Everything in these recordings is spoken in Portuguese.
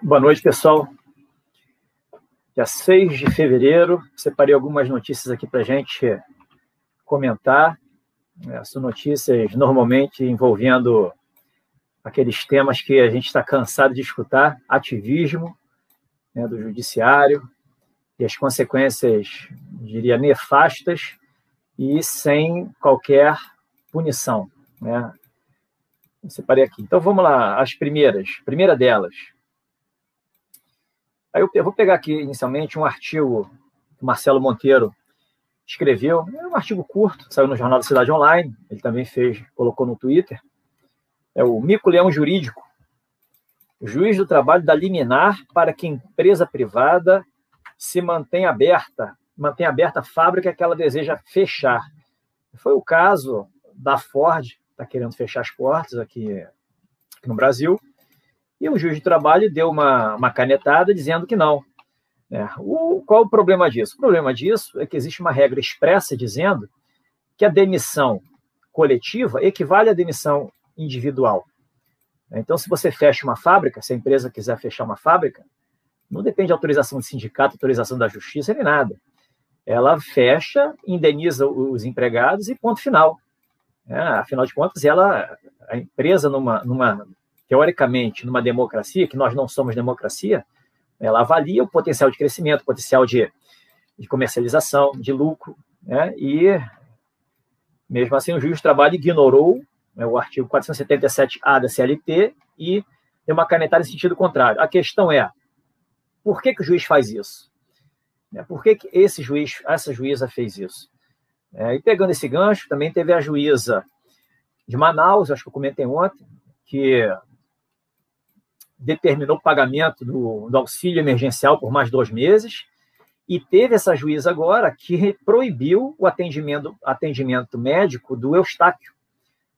Boa noite, pessoal. Dia 6 de fevereiro, separei algumas notícias aqui para a gente comentar. São notícias normalmente envolvendo aqueles temas que a gente está cansado de escutar, ativismo, né, do judiciário e as consequências, diria, nefastas e sem qualquer punição, né? Eu separei aqui. Então, vamos lá, as primeiras. Primeira delas. Aí eu vou pegar aqui, inicialmente, um artigo que o Marcelo Monteiro escreveu. É um artigo curto, saiu no Jornal da Cidade Online. Ele também colocou no Twitter. É o Mico-Leão Jurídico. O juiz do trabalho dá liminar para que empresa privada se mantenha aberta a fábrica que ela deseja fechar. Foi o caso da Ford, está querendo fechar as portas aqui no Brasil, e o juiz de trabalho deu uma canetada dizendo que não. Qual o problema disso? O problema disso é que existe uma regra expressa dizendo que a demissão coletiva equivale à demissão individual. Então, se você fecha uma fábrica, se a empresa quiser fechar uma fábrica, não depende de autorização do sindicato, autorização da justiça, nem nada. Ela fecha, indeniza os empregados e ponto final. Afinal de contas, a empresa, teoricamente, numa democracia, que nós não somos democracia, ela avalia o potencial de crescimento, o potencial de comercialização, de lucro, né? E, mesmo assim, o juiz do trabalho ignorou o artigo 477-A da CLT e deu uma canetada em sentido contrário. A questão é, por que o juiz faz isso? Por que essa juíza fez isso? E pegando esse gancho, também teve a juíza de Manaus, acho que eu comentei ontem, que determinou o pagamento do auxílio emergencial por mais 2 meses, e teve essa juíza agora que proibiu o atendimento médico do Eustáquio,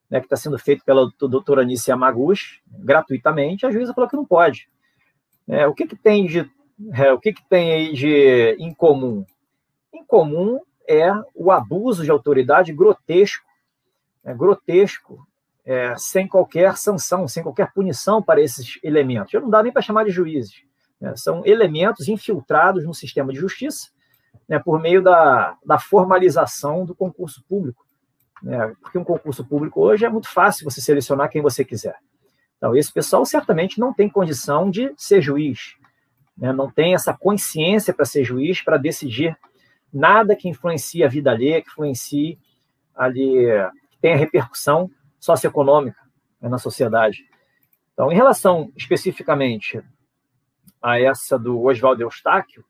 que está sendo feito pela doutora Anice Yamaguchi, gratuitamente. A juíza falou que não pode. O que tem aí de incomum? Incomum é o abuso de autoridade grotesco, sem qualquer sanção, sem qualquer punição para esses elementos. Não dá nem para chamar de juízes. São elementos infiltrados no sistema de justiça, por meio da formalização do concurso público. Porque um concurso público hoje é muito fácil você selecionar quem você quiser. Então, esse pessoal certamente não tem condição de ser juiz, não tem essa consciência para ser juiz, para decidir nada que influencie a vida alheia, que influencie ali, que tenha repercussão socioeconômica na sociedade. Então, em relação especificamente a essa do Oswaldo Eustáquio,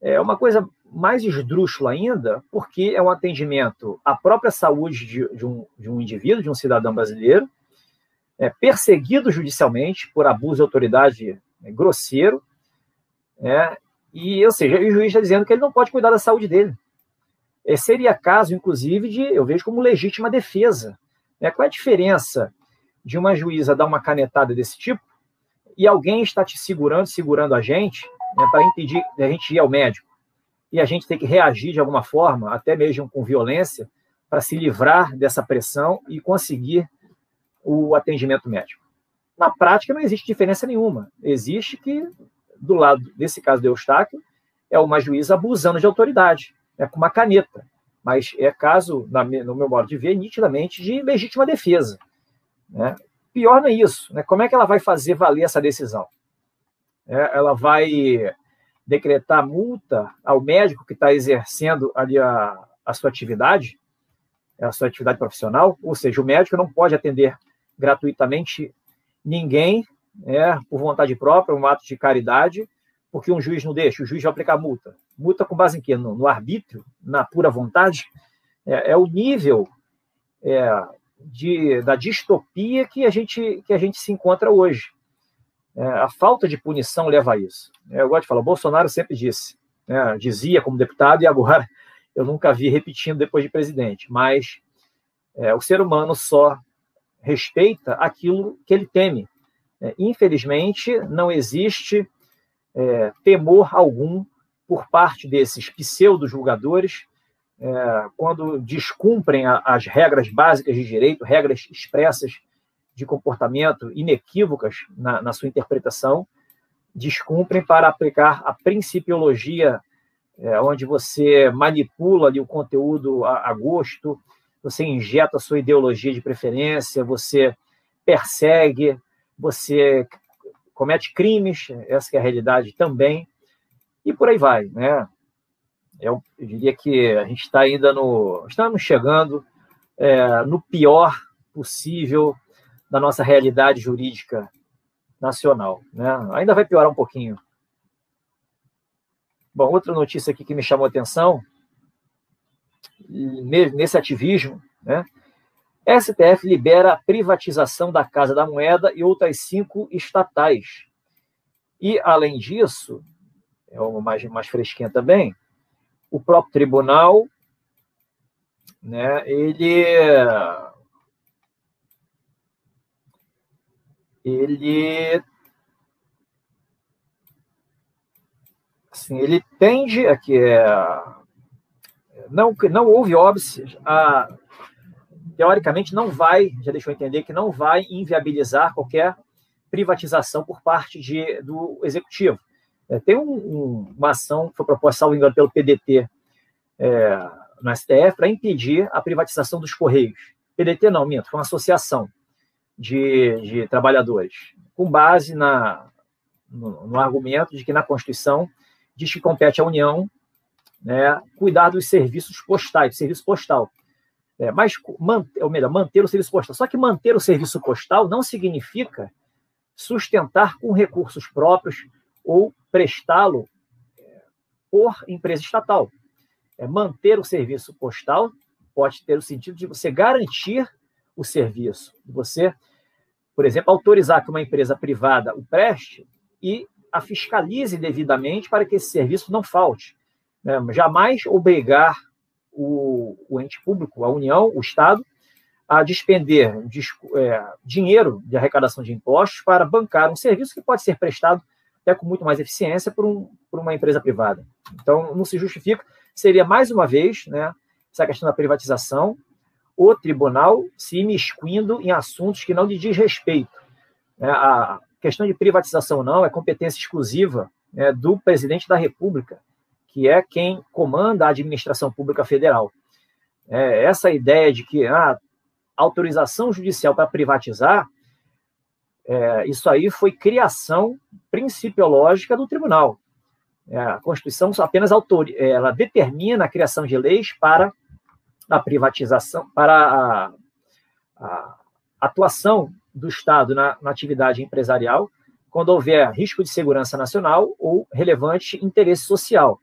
é uma coisa mais esdrúxula ainda, porque é um atendimento à própria saúde de um indivíduo, de um cidadão brasileiro, perseguido judicialmente por abuso de autoridade grosseiro, ou seja, o juiz está dizendo que ele não pode cuidar da saúde dele. Seria caso, inclusive, eu vejo como legítima defesa. Qual é a diferença de uma juíza dar uma canetada desse tipo e alguém está te segurando a gente, para impedir a gente ir ao médico, e a gente tem que reagir de alguma forma, até mesmo com violência, para se livrar dessa pressão e conseguir o atendimento médico? Na prática, não existe diferença nenhuma. Existe que, do lado desse caso do Eustáquio, é uma juíza abusando de autoridade, com uma caneta. Mas é caso, no meu modo de ver, nitidamente de legítima defesa. Pior não é isso. Como é que ela vai fazer valer essa decisão? Ela vai decretar multa ao médico que está exercendo ali a sua atividade profissional? Ou seja, o médico não pode atender gratuitamente ninguém, por vontade própria, um ato de caridade, porque um juiz não deixa. O juiz vai aplicar multa. Multa com base em quê? No arbítrio? Na pura vontade? É o nível da distopia que a gente se encontra hoje. A falta de punição leva a isso. Eu gosto de falar, o Bolsonaro sempre dizia como deputado, e agora eu nunca vi repetindo depois de presidente, mas o ser humano só respeita aquilo que ele teme. Infelizmente, não existe temor algum por parte desses pseudo-julgadores quando descumprem as regras básicas de direito, regras expressas de comportamento, inequívocas na sua interpretação, descumprem para aplicar a principiologia, onde você manipula ali o conteúdo a gosto, você injeta a sua ideologia de preferência, você persegue, você comete crimes, essa que é a realidade também, e por aí vai, né? Eu diria que a gente está ainda estamos chegando no pior possível da nossa realidade jurídica nacional, né? Ainda vai piorar um pouquinho. Bom, outra notícia aqui que me chamou a atenção, nesse ativismo, né? STF libera a privatização da Casa da Moeda e outras 5 estatais. E, além disso, é uma mais fresquinha também, o próprio tribunal, né, ele tende a que não houve óbice, teoricamente não vai, já deixou entender que não vai inviabilizar qualquer privatização por parte do Executivo. Tem uma ação que foi proposta, salvo engano, pelo PDT no STF para impedir a privatização dos Correios. PDT não, minto, foi uma associação de trabalhadores, com base no argumento de que na Constituição diz que compete à União, né, cuidar dos serviços postais, do serviço postal. Manter o serviço postal. Só que manter o serviço postal não significa sustentar com recursos próprios ou prestá-lo por empresa estatal. Manter o serviço postal pode ter o sentido de você garantir o serviço, você, por exemplo, autorizar que uma empresa privada o preste e a fiscalize devidamente para que esse serviço não falte. Jamais obrigar o ente público, a União, o Estado, a despender dinheiro de arrecadação de impostos para bancar um serviço que pode ser prestado até com muito mais eficiência por uma empresa privada. Então, não se justifica. Seria, mais uma vez, né, essa questão da privatização, o tribunal se imiscuindo em assuntos que não lhe diz respeito. A questão de privatização não é competência exclusiva do presidente da República, que é quem comanda a administração pública federal. Essa ideia de que autorização judicial para privatizar, isso aí foi criação principiológica do tribunal. A Constituição apenas ela determina a criação de leis para a privatização, para a atuação do Estado na atividade empresarial, quando houver risco de segurança nacional ou relevante interesse social.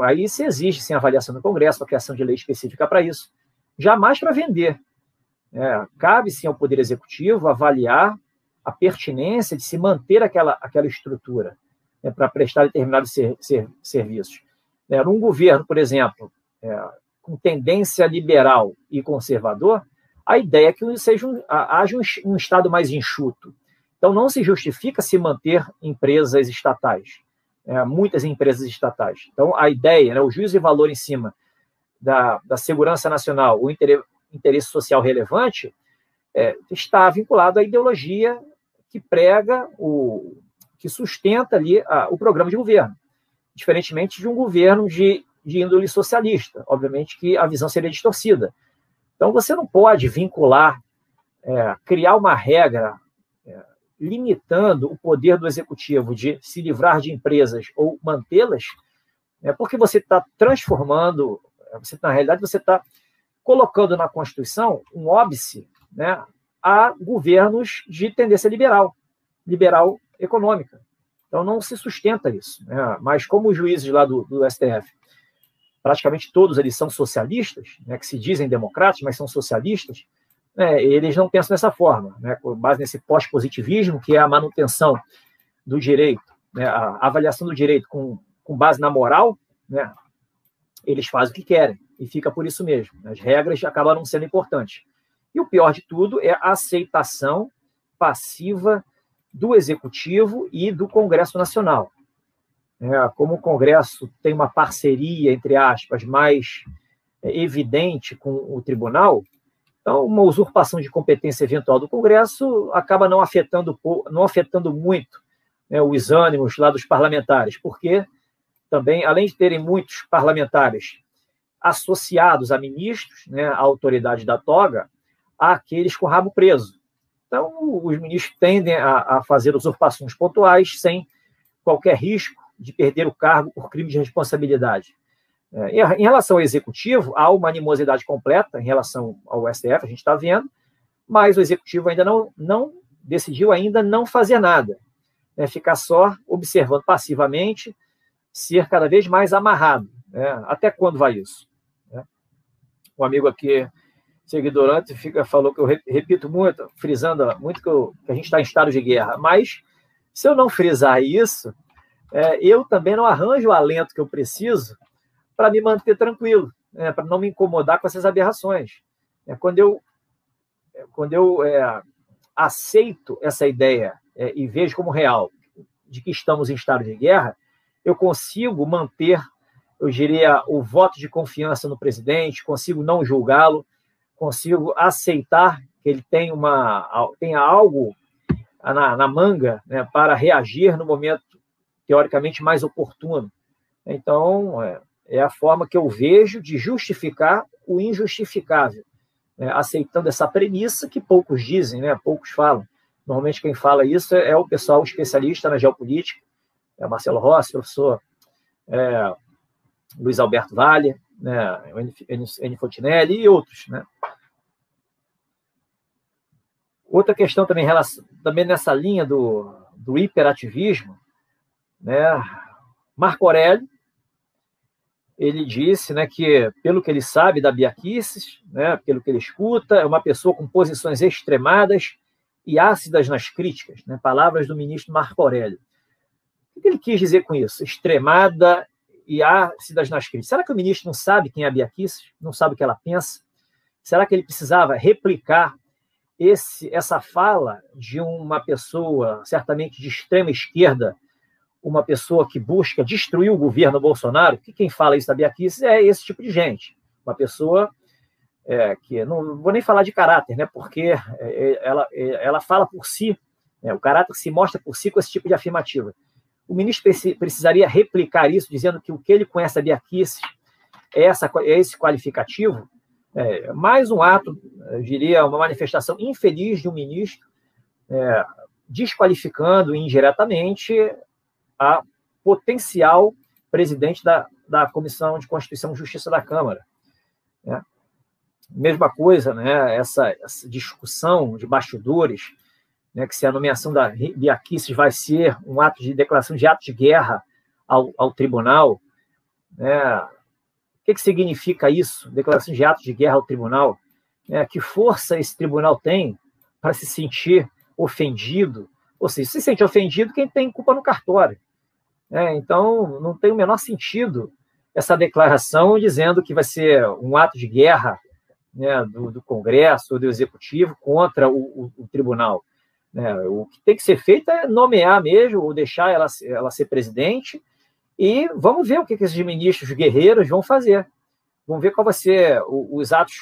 Aí se exige, sem avaliação do Congresso, a criação de lei específica para isso. Jamais para vender. Cabe, sim, ao Poder Executivo avaliar a pertinência de se manter aquela estrutura para prestar determinados serviços. Num governo, por exemplo, com tendência liberal e conservador, a ideia é que haja um Estado mais enxuto. Então, não se justifica se manter empresas estatais, muitas empresas estatais. Então, a ideia, o juízo de valor em cima da segurança nacional, o interesse social relevante, está vinculado à ideologia que prega, que sustenta ali o programa de governo, diferentemente de um governo de índole socialista. Obviamente que a visão seria distorcida. Então, você não pode vincular, criar uma regra limitando o poder do executivo de se livrar de empresas ou mantê-las, porque você está transformando, na realidade, você está colocando na Constituição um óbice, a governos de tendência liberal econômica. Então, não se sustenta isso. Mas como os juízes lá do STF, praticamente todos eles são socialistas, que se dizem democratas, mas são socialistas, eles não pensam dessa forma, com base nesse pós-positivismo, que é a manutenção do direito, a avaliação do direito com base na moral, eles fazem o que querem, e fica por isso mesmo. As regras acabam não sendo importantes. E o pior de tudo é a aceitação passiva do Executivo e do Congresso Nacional. Como o Congresso tem uma parceria, entre aspas, mais evidente com o Tribunal, então uma usurpação de competência eventual do Congresso acaba não afetando muito os ânimos lá dos parlamentares, porque também, além de terem muitos parlamentares associados a ministros, a autoridade da toga, há aqueles com o rabo preso. Então, os ministros tendem a fazer usurpações pontuais sem qualquer risco de perder o cargo por crime de responsabilidade. Em relação ao executivo, há uma animosidade completa em relação ao STF, a gente está vendo, mas o executivo ainda não decidiu ainda não fazer nada, ficar só observando passivamente, ser cada vez mais amarrado. Até quando vai isso? Um amigo aqui, seguidor antes, falou que eu repito muito, frisando muito que a gente está em estado de guerra, mas se eu não frisar isso, eu também não arranjo o alento que eu preciso para me manter tranquilo, para não me incomodar com essas aberrações. Quando eu aceito essa ideia e vejo como real de que estamos em estado de guerra, eu consigo manter, eu diria, o voto de confiança no presidente, consigo não julgá-lo, consigo aceitar que ele tenha algo na manga, para reagir no momento teoricamente mais oportuno. Então, é a forma que eu vejo de justificar o injustificável, aceitando essa premissa que poucos dizem, poucos falam. Normalmente quem fala isso é o pessoal especialista na geopolítica, Marcelo Rossi, professor Luiz Alberto Vale, Eni Fontinelli e outros. Outra questão também nessa linha do hiperativismo, Marco Aurélio, ele disse que, pelo que ele sabe da Bia Kicis, pelo que ele escuta, é uma pessoa com posições extremadas e ácidas nas críticas, palavras do ministro Marco Aurélio. O que ele quis dizer com isso? Extremada e ácidas nas críticas. Será que o ministro não sabe quem é a Bia Kicis? Não sabe o que ela pensa? Será que ele precisava replicar essa fala de uma pessoa, certamente de extrema esquerda, uma pessoa que busca destruir o governo Bolsonaro? Que quem fala isso da Bia Kicis é esse tipo de gente. Uma pessoa que, não vou nem falar de caráter, porque ela fala por si, o caráter se mostra por si com esse tipo de afirmativa. O ministro precisaria replicar isso, dizendo que o que ele conhece da Bia Kicis é esse qualificativo. Mais um ato, eu diria, uma manifestação infeliz de um ministro, desqualificando indiretamente a potencial presidente da Comissão de Constituição e Justiça da Câmara. Mesma coisa, essa discussão de bastidores, que se a nomeação da Bia Kicis vai ser um ato de declaração de ato de guerra ao tribunal. O que significa isso? Declaração de ato de guerra ao tribunal? Que força esse tribunal tem para se sentir ofendido? Ou seja, se sente ofendido quem tem culpa no cartório. Então, não tem o menor sentido essa declaração dizendo que vai ser um ato de guerra do Congresso ou do Executivo contra o tribunal. O que tem que ser feito é nomear mesmo, ou deixar ela ser presidente, e vamos ver o que esses ministros guerreiros vão fazer. Vamos ver qual vai ser os atos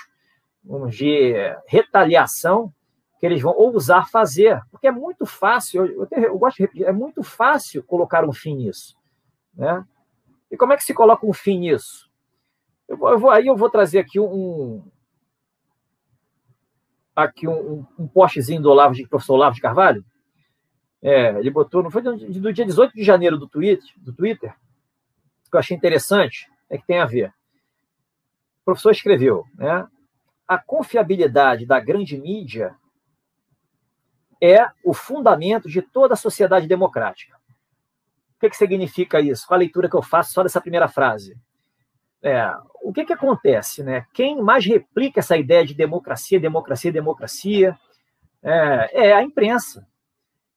de retaliação que eles vão ousar fazer, porque é muito fácil, eu gosto de repetir, é muito fácil colocar um fim nisso. E como é que se coloca um fim nisso? Eu vou trazer aqui um postzinho do professor Olavo de Carvalho. Ele botou, não foi do dia 18 de janeiro do Twitter, que eu achei interessante, que tem a ver. O professor escreveu, a confiabilidade da grande mídia é o fundamento de toda a sociedade democrática. O que significa isso? Qual a leitura que eu faço só dessa primeira frase? O que acontece? Quem mais replica essa ideia de democracia é a imprensa.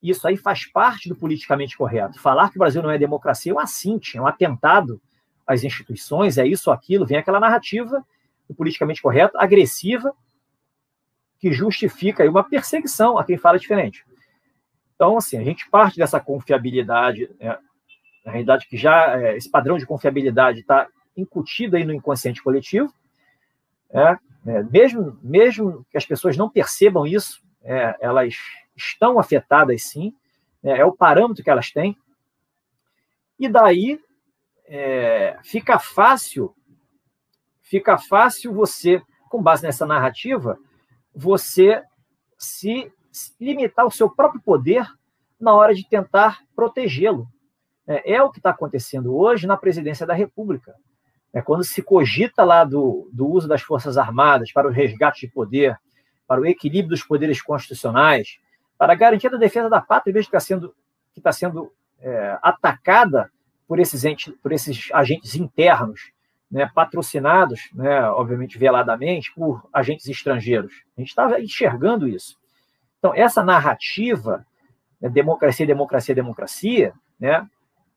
Isso aí faz parte do politicamente correto. Falar que o Brasil não é democracia é um assinte, é um atentado às instituições, é isso ou aquilo, vem aquela narrativa do politicamente correto, agressiva, que justifica aí uma perseguição a quem fala diferente. Então, assim, a gente parte dessa confiabilidade, na realidade que já esse padrão de confiabilidade está incutido aí no inconsciente coletivo, mesmo que as pessoas não percebam isso, elas estão afetadas sim, é o parâmetro que elas têm, e daí fica fácil você, com base nessa narrativa, você se limitar ao seu próprio poder na hora de tentar protegê-lo. É o que está acontecendo hoje na presidência da República. Quando se cogita lá do uso das Forças Armadas para o resgate de poder, para o equilíbrio dos poderes constitucionais, para a garantia da defesa da pátria, em vez de que está sendo atacada por esses agentes internos, né, patrocinados, né, obviamente veladamente, por agentes estrangeiros. A gente estava enxergando isso. Então, essa narrativa, né, democracia, democracia, democracia, né,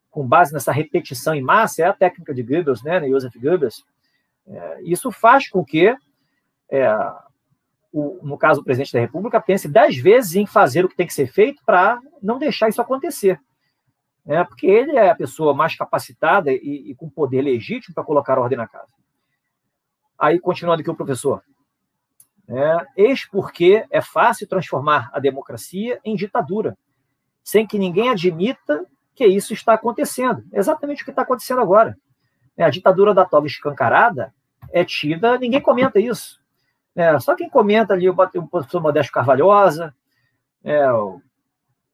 com base nessa repetição em massa, é a técnica de Goebbels, né, Joseph Goebbels. Isso faz com que, no caso, o presidente da República pense 10 vezes em fazer o que tem que ser feito para não deixar isso acontecer. Porque ele é a pessoa mais capacitada e com poder legítimo para colocar ordem na casa. Aí, continuando aqui o professor. Eis porque é fácil transformar a democracia em ditadura, sem que ninguém admita que isso está acontecendo. Exatamente o que está acontecendo agora. A ditadura da toga escancarada é tida, ninguém comenta isso. Só quem comenta ali, o professor Modesto Carvalhosa,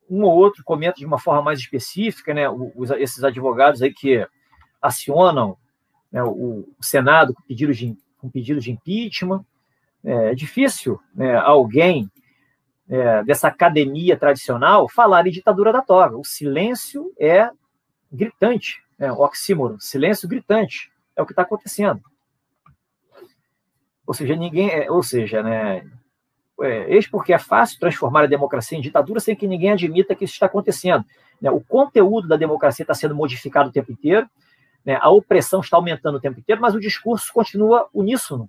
um ou outro comenta de uma forma mais específica, né, esses advogados aí que acionam, né, o Senado com pedidos de impeachment. É difícil, né, alguém dessa academia tradicional falar em ditadura da toga. O silêncio é gritante, o oxímoron, silêncio gritante, é o que está acontecendo. Ou seja, eis porque é fácil transformar a democracia em ditadura sem que ninguém admita que isso está acontecendo. O conteúdo da democracia está sendo modificado o tempo inteiro, a opressão está aumentando o tempo inteiro, mas o discurso continua uníssono.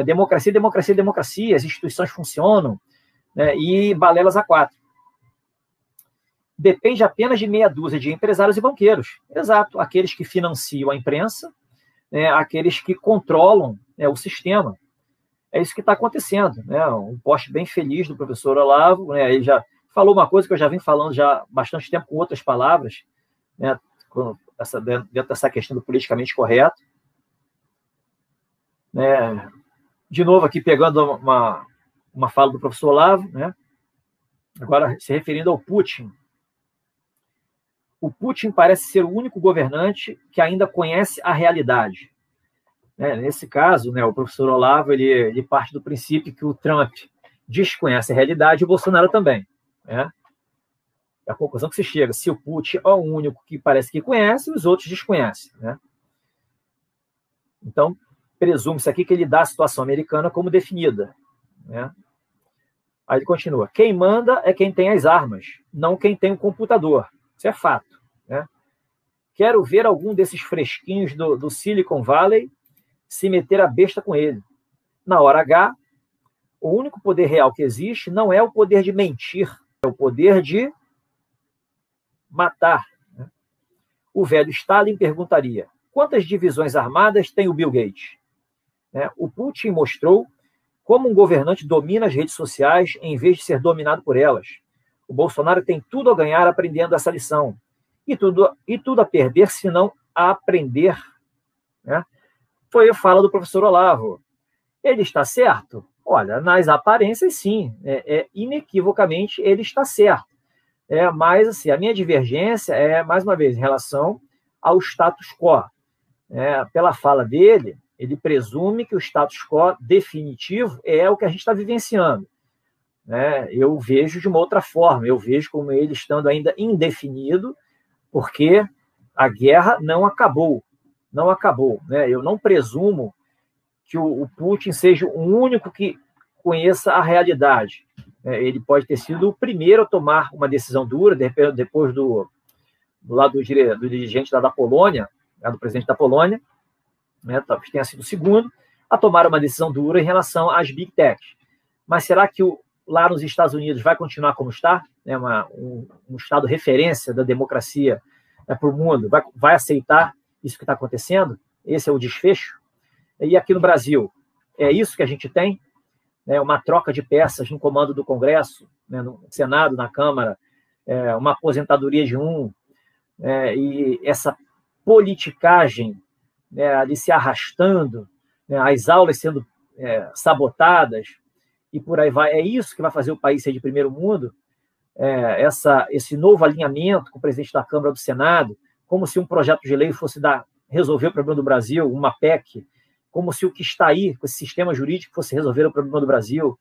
Democracia, democracia, democracia, as instituições funcionam, e balelas a quatro. Depende apenas de meia dúzia de empresários e banqueiros. Exato, aqueles que financiam a imprensa, aqueles que controlam o sistema. É isso que está acontecendo. Um post bem feliz do professor Olavo, ele já falou uma coisa que eu já vim falando já há bastante tempo com outras palavras, dentro dessa questão do politicamente correto. De novo aqui pegando uma fala do professor Olavo, agora se referindo ao Putin. O Putin parece ser o único governante que ainda conhece a realidade. Nesse caso, o professor Olavo ele parte do princípio que o Trump desconhece a realidade e o Bolsonaro também. É a conclusão que se chega. Se o Putin é o único que parece que conhece, os outros desconhecem. Então, presume-se aqui que ele dá a situação americana como definida. Aí ele continua. Quem manda é quem tem as armas, não quem tem o computador. Isso é fato. Quero ver algum desses fresquinhos do Silicon Valley se meter a besta com ele. Na hora H, o único poder real que existe não é o poder de mentir, é o poder de matar. O velho Stalin perguntaria, quantas divisões armadas tem o Bill Gates? O Putin mostrou como um governante domina as redes sociais em vez de ser dominado por elas. O Bolsonaro tem tudo a ganhar aprendendo essa lição e tudo a perder se não a aprender. Foi a fala do professor Olavo. Ele está certo? Olha, nas aparências, sim. Inequivocamente, ele está certo. Mas, assim, a minha divergência é, mais uma vez, em relação ao status quo. Pela fala dele, ele presume que o status quo definitivo é o que a gente está vivenciando. Eu vejo de uma outra forma. Eu vejo como ele estando ainda indefinido, porque a guerra não acabou. Não acabou. Eu não presumo que o Putin seja o único que conheça a realidade. Ele pode ter sido o primeiro a tomar uma decisão dura, depois do lado do dirigente da Polônia, do presidente da Polônia, talvez tenha sido o segundo, a tomar uma decisão dura em relação às Big Tech. Mas será que lá nos Estados Unidos vai continuar como está? Um Estado referência da democracia para o mundo? Vai aceitar isso que está acontecendo? Esse é o desfecho? E aqui no Brasil, é isso que a gente tem? Uma troca de peças no comando do Congresso, no Senado, na Câmara, uma aposentadoria de um, e essa politicagem, né, ali se arrastando, né, as aulas sendo sabotadas, e por aí vai. É isso que vai fazer o país ser de primeiro mundo, esse novo alinhamento com o presidente da Câmara, do Senado, como se um projeto de lei fosse resolver o problema do Brasil, uma PEC, como se o que está aí, com esse sistema jurídico, fosse resolver o problema do Brasil.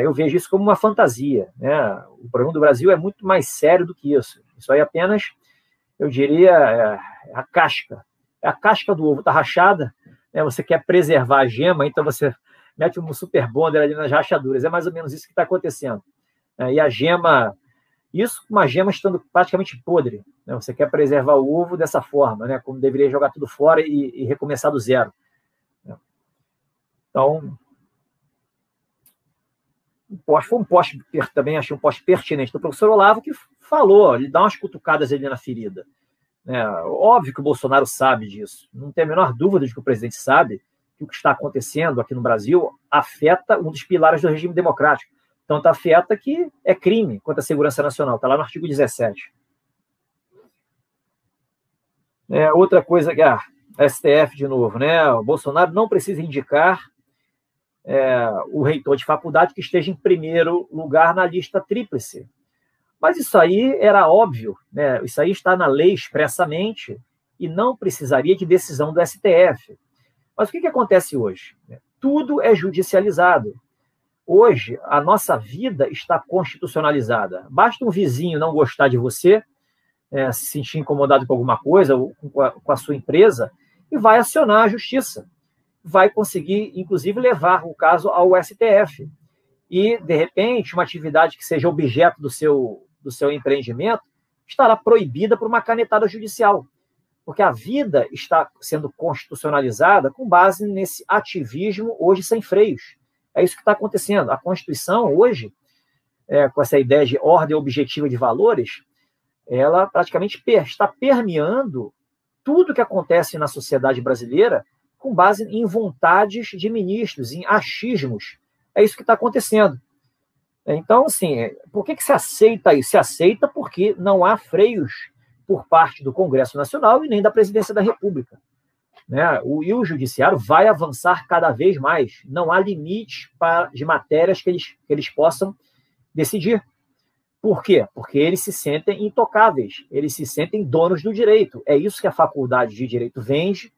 Eu vejo isso como uma fantasia, né? O problema do Brasil é muito mais sério do que isso. Isso aí apenas, eu diria, a casca. A casca do ovo está rachada, né? Você quer preservar a gema, então você mete um super bonder ali nas rachaduras. É mais ou menos isso que está acontecendo. E a gema, uma gema estando praticamente podre, né? Você quer preservar o ovo dessa forma, né? Como deveria jogar tudo fora e recomeçar do zero. Então, foi um post, também achei um post pertinente do professor Olavo, que falou, ele dá umas cutucadas ali na ferida. Óbvio que o Bolsonaro sabe disso, não tem a menor dúvida de que o presidente sabe que o que está acontecendo aqui no Brasil afeta um dos pilares do regime democrático. Tanto afeta que é crime contra a segurança nacional, está lá no artigo 17. Outra coisa, STF de novo, né? O Bolsonaro não precisa indicar o reitor de faculdade que esteja em primeiro lugar na lista tríplice. Mas isso aí era óbvio, né? Isso aí está na lei expressamente e não precisaria de decisão do STF. Mas o que acontece hoje? Tudo é judicializado. Hoje, a nossa vida está constitucionalizada. Basta um vizinho não gostar de você, se sentir incomodado com alguma coisa, ou com a sua empresa, e vai acionar a justiça. Vai conseguir, inclusive, levar o caso ao STF. E, de repente, uma atividade que seja objeto do seu empreendimento estará proibida por uma canetada judicial. Porque a vida está sendo constitucionalizada com base nesse ativismo hoje sem freios. É isso que está acontecendo. A Constituição, hoje, com essa ideia de ordem objetiva de valores, ela praticamente está permeando tudo que acontece na sociedade brasileira com base em vontades de ministros, em achismos. É isso que está acontecendo. Então, assim, por que se aceita isso? Se aceita porque não há freios por parte do Congresso Nacional e nem da Presidência da República. E o Judiciário vai avançar cada vez mais. Não há limite de matérias que eles possam decidir. Por quê? Porque eles se sentem intocáveis, eles se sentem donos do direito. É isso que a faculdade de direito vende,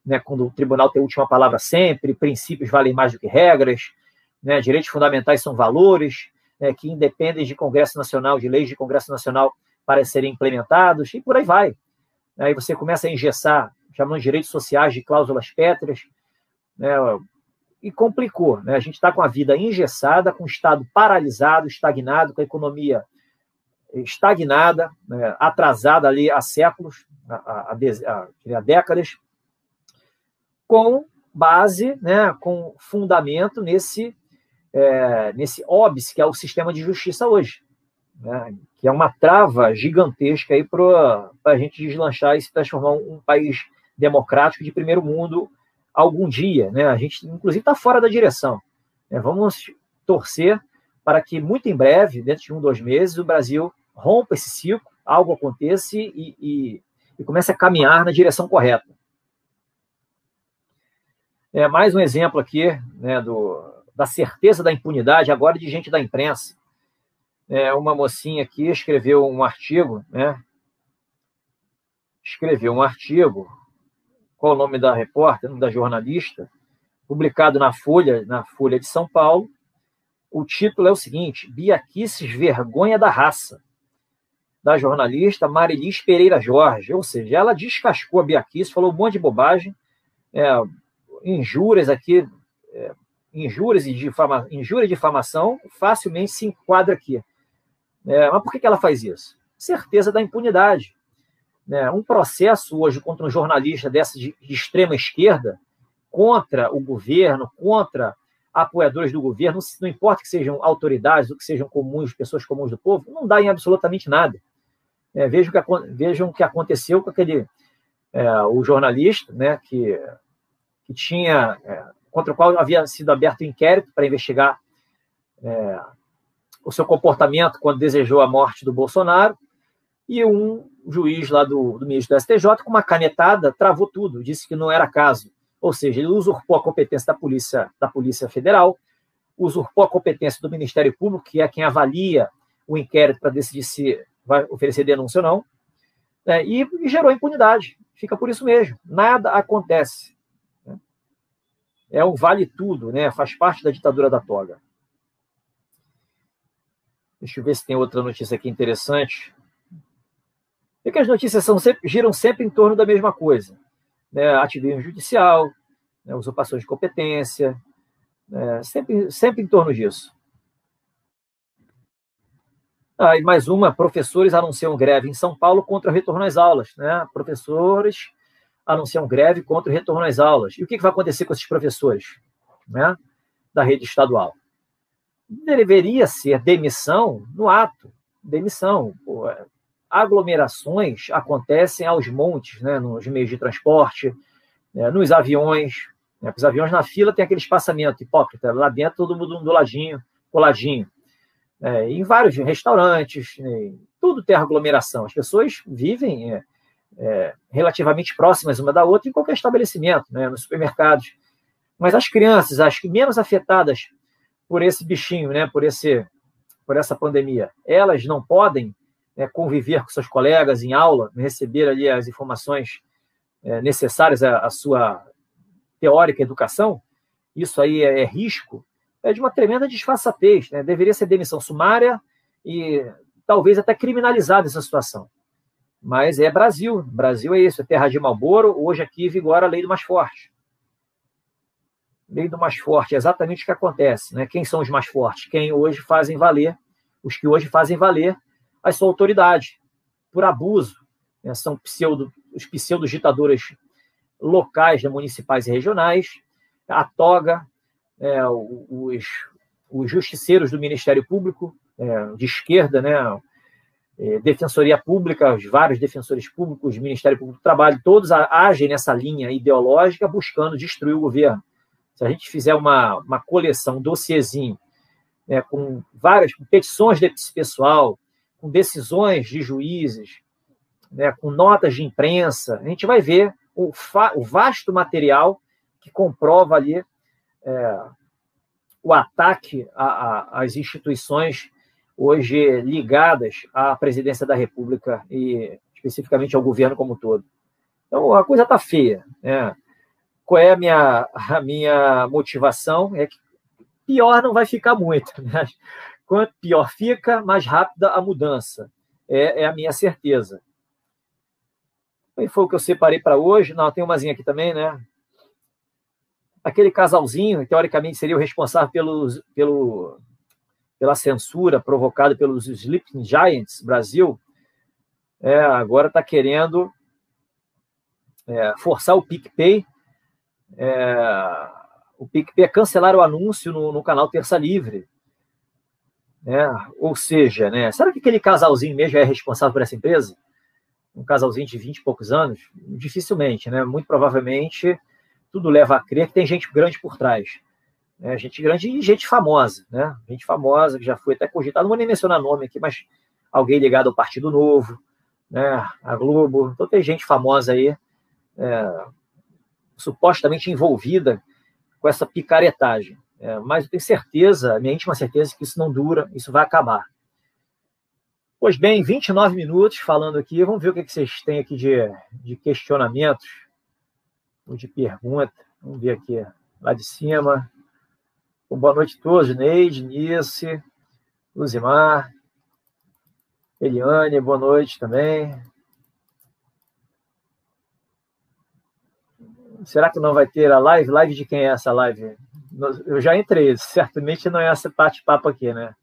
né? Quando o tribunal tem a última palavra sempre, princípios valem mais do que regras, né? Direitos fundamentais são valores, né, que independem de Congresso Nacional, de leis de Congresso Nacional para serem implementados, e por aí vai. Aí você começa a engessar, chamando de direitos sociais de cláusulas pétreas, né? E complicou, né? A gente está com a vida engessada, com o Estado paralisado, estagnado, com a economia estagnada, né? Atrasada ali há séculos, há décadas, com base, né? Com fundamento nesse óbice que é o sistema de justiça hoje, né? Que é uma trava gigantesca aí para a gente deslanchar e se transformar um país democrático de primeiro mundo algum dia, né? A gente, inclusive, está fora da direção, né? Vamos torcer para que, muito em breve, dentro de 1, 2 meses, o Brasil rompa esse ciclo, algo aconteça e comece a caminhar na direção correta. Mais um exemplo aqui, né, da certeza da impunidade, agora de gente da imprensa. Uma mocinha aqui escreveu um artigo, né? Qual o nome da repórter, da jornalista, publicado na Folha de São Paulo. O título é o seguinte: Bia Kicis, vergonha da raça, da jornalista Marilis Pereira Jorge. Ou seja, ela descascou a Bia Kicis, falou um monte de bobagem, injúrias aqui, injúria e difamação, facilmente se enquadra aqui. Mas por que ela faz isso? Certeza da impunidade. Um processo hoje contra um jornalista dessa de extrema esquerda, contra o governo, contra apoiadores do governo, não importa que sejam autoridades ou que sejam comuns, pessoas comuns do povo, não dá em absolutamente nada. Vejam o que aconteceu com o jornalista, né, que tinha, contra o qual havia sido aberto um inquérito para investigar o seu comportamento quando desejou a morte do Bolsonaro, e um juiz lá do ministro do STJ, com uma canetada, travou tudo, disse que não era caso. Ou seja, ele usurpou a competência da Polícia Federal, usurpou a competência do Ministério Público, que é quem avalia o inquérito para decidir se vai oferecer denúncia ou não, né, e gerou impunidade. Fica por isso mesmo. Nada acontece. Né? É um vale tudo, né? Faz parte da ditadura da toga. Deixa eu ver se tem outra notícia aqui interessante. É que as notícias giram sempre em torno da mesma coisa. Né? Ativismo judicial, né? Usurpações de competência, né? Sempre em torno disso. E mais uma, professores anunciam greve em São Paulo contra o retorno às aulas. Né? Professores anunciam greve contra o retorno às aulas. E o que vai acontecer com esses professores, né, da rede estadual? Deveria ser demissão no ato. Demissão. Aglomerações acontecem aos montes, né, nos meios de transporte, né, nos aviões. Né, os aviões na fila tem aquele espaçamento hipócrita. Lá dentro todo mundo do ladinho, coladinho. Em vários restaurantes, tudo tem aglomeração. As pessoas vivem relativamente próximas uma da outra em qualquer estabelecimento, né, nos supermercados. Mas as crianças, as menos afetadas por esse bichinho, né, por essa pandemia, elas não podem, né, conviver com seus colegas em aula, receber ali as informações necessárias à sua teórica educação. Isso aí é risco. É de uma tremenda disfarçatez, né? Deveria ser demissão sumária e talvez até criminalizada essa situação. Mas é Brasil. Brasil é isso, é terra de Marlboro. Hoje aqui vigora a lei do mais forte. Lei do mais forte, é exatamente o que acontece. Né? Quem são os mais fortes? Os que hoje fazem valer a sua autoridade, por abuso. Né? São os pseudo-ditadores locais, né, municipais e regionais, a toga, os justiceiros do Ministério Público, de esquerda, né, Defensoria Pública, os vários defensores públicos, Ministério Público do Trabalho, todos agem nessa linha ideológica buscando destruir o governo. Se a gente fizer uma coleção, um dossiezinho, né, com várias petições desse pessoal, com decisões de juízes, né, com notas de imprensa, a gente vai ver o vasto material que comprova ali o ataque às instituições hoje ligadas à presidência da República e especificamente ao governo como um todo. Então, a coisa está feia. Né? Qual é a minha motivação? É que pior não vai ficar muito. Né? Quanto pior fica, mais rápida a mudança. É a minha certeza. E foi o que eu separei para hoje. Não, tem umazinha aqui também, né? Aquele casalzinho, teoricamente, seria o responsável pela censura provocada pelos Sleeping Giants Brasil, agora está querendo forçar o PicPay. O PicPay a cancelar o anúncio no canal Terça Livre. Ou seja, né, será que aquele casalzinho mesmo é responsável por essa empresa? Um casalzinho de 20 e poucos anos? Dificilmente, né? Muito provavelmente tudo leva a crer que tem gente grande por trás. Gente grande e gente famosa, né? Gente famosa que já foi até cogitada, não vou nem mencionar nome aqui, mas alguém ligado ao Partido Novo, né? A Globo, então tem gente famosa aí, supostamente envolvida com essa picaretagem. Mas eu tenho certeza, minha íntima certeza, que isso não dura, isso vai acabar. Pois bem, 29 minutos falando aqui, vamos ver o que vocês têm aqui de questionamentos ou de pergunta. Vamos ver aqui, lá de cima. Boa noite a todos, Neide, Nice, Luzimar, Eliane, boa noite também. Será que não vai ter a live? Live de quem é essa live? Eu já entrei, certamente não é esse bate-papo aqui, né?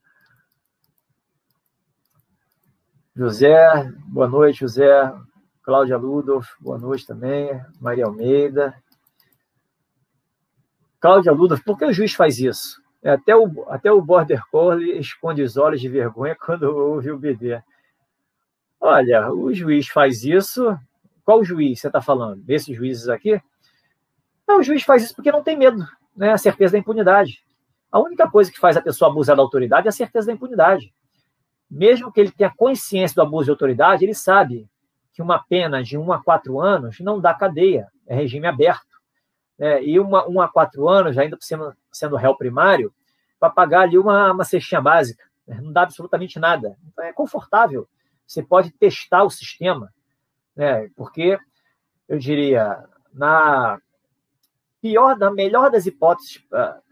José, boa noite, José. Cláudia Ludolf, boa noite também. Maria Almeida. Cláudia Ludolf, por que o juiz faz isso? Até o Border Collie esconde os olhos de vergonha quando ouve o BD. Olha, o juiz faz isso. Qual juiz você está falando? Desses juízes aqui? Não, o juiz faz isso porque não tem medo, né? A certeza da impunidade. A única coisa que faz a pessoa abusar da autoridade é a certeza da impunidade. Mesmo que ele tenha consciência do abuso de autoridade, ele sabe que uma pena de 1 a 4 anos não dá cadeia, é regime aberto. E 1 a 4 anos, ainda por cima sendo réu primário, para pagar ali uma cestinha básica, né? Não dá absolutamente nada. Então é confortável. Você pode testar o sistema, né? Porque, eu diria, na melhor das hipóteses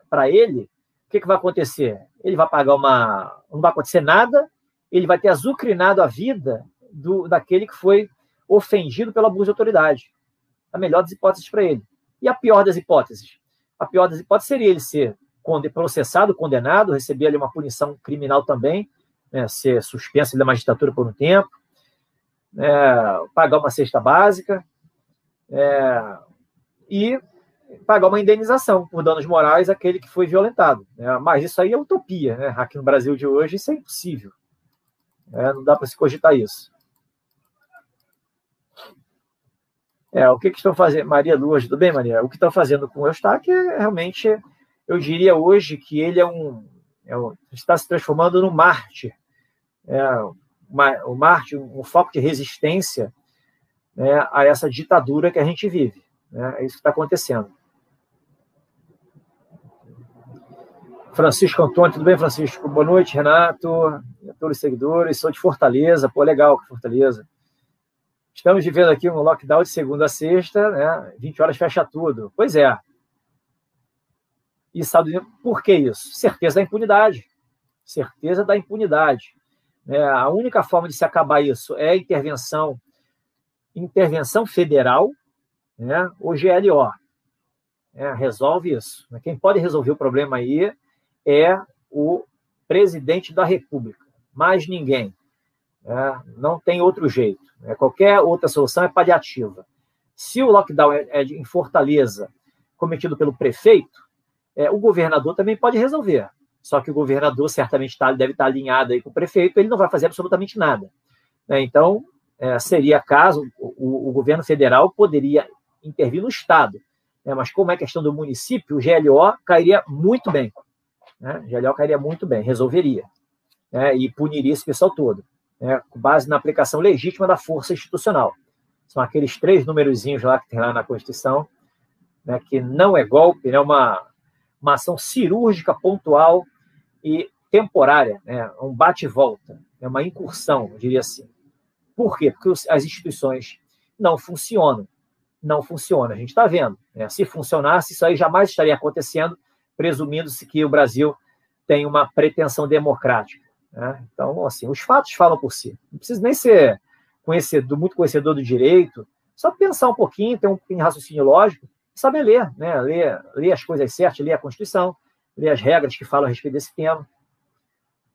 para ele, o que vai acontecer? Ele vai pagar não vai acontecer nada, ele vai ter azucrinado a vida daquele que foi ofendido pelo abuso de autoridade. A melhor das hipóteses para ele. E a pior das hipóteses? A pior das hipóteses seria ele ser processado, condenado, receber ali uma punição criminal também, né, ser suspenso da magistratura por um tempo, pagar uma cesta básica e pagar uma indenização por danos morais àquele que foi violentado. Mas isso aí é utopia, né? Aqui no Brasil de hoje isso é impossível. Não dá para se cogitar isso. O que estão fazendo? Maria Lourdes, tudo bem, Maria? O que estão fazendo com o Eustáquio é realmente, eu diria hoje que ele está se transformando num mártir. O mártir, um foco de resistência, né, a essa ditadura que a gente vive. É isso que está acontecendo. Francisco Antônio, tudo bem, Francisco? Boa noite, Renato, a todos os seguidores. Sou de Fortaleza. Pô, legal, Fortaleza. Estamos vivendo aqui um lockdown de segunda a sexta, né? 20 horas fecha tudo. Pois é. E sabe por que isso? Certeza da impunidade. Certeza da impunidade. A única forma de se acabar isso é intervenção federal, né? Ou GLO. Resolve isso. Quem pode resolver o problema aí é o presidente da República. Mais ninguém. Não tem outro jeito. Qualquer outra solução é paliativa. Se o lockdown em Fortaleza cometido pelo prefeito, o governador também pode resolver. Só que o governador certamente deve estar alinhado aí com o prefeito, ele não vai fazer absolutamente nada. Então, seria caso, o governo federal poderia intervir no Estado. Mas como é questão do município, o GLO cairia muito bem. O GLO cairia muito bem, resolveria. E puniria esse pessoal todo. Com base na aplicação legítima da força institucional. São aqueles 3 numerozinhos lá que tem lá na Constituição, que não é golpe, é uma ação cirúrgica, pontual e temporária, um bate e volta, uma incursão, eu diria assim. Por quê? Porque as instituições não funcionam. Não funciona, a gente está vendo. Se funcionasse, isso aí jamais estaria acontecendo, presumindo-se que o Brasil tem uma pretensão democrática. Então, assim, os fatos falam por si. Não precisa nem ser muito conhecedor do direito, só pensar um pouquinho, ter um pouquinho de raciocínio lógico, e saber ler, ler as coisas certas, ler a Constituição, ler as regras que falam a respeito desse tema.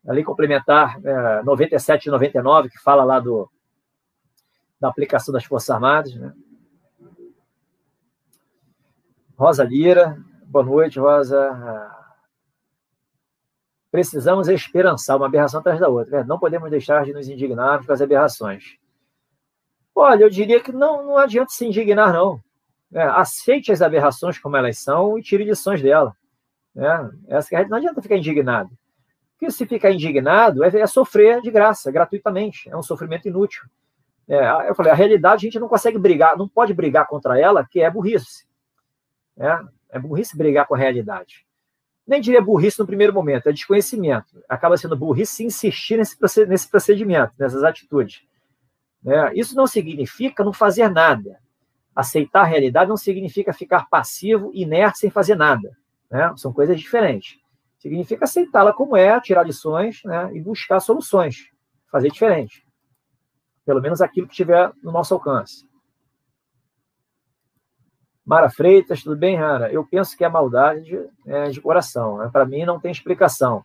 A lei complementar 97 e 99, que fala lá da aplicação das Forças Armadas. Rosa Lira, boa noite, Rosa. Precisamos esperançar uma aberração atrás da outra. Não podemos deixar de nos indignarmos com as aberrações. Olha, eu diria que não adianta se indignar, não. Aceite as aberrações como elas são e tire lições dela. Não adianta ficar indignado. Porque se ficar indignado é sofrer de graça, gratuitamente. É um sofrimento inútil. Eu falei, a realidade a gente não consegue brigar, não pode brigar contra ela, que é burrice. É burrice brigar com a realidade. Nem diria burrice no primeiro momento, é desconhecimento. Acaba sendo burrice se insistir nesse procedimento, nessas atitudes. Isso não significa não fazer nada. Aceitar a realidade não significa ficar passivo, inerte, sem fazer nada. São coisas diferentes. Significa aceitá-la como é, tirar lições, e buscar soluções. Fazer diferente. Pelo menos aquilo que estiver no nosso alcance. Mara Freitas, tudo bem, Rara? Eu penso que é maldade de coração. Para mim, não tem explicação.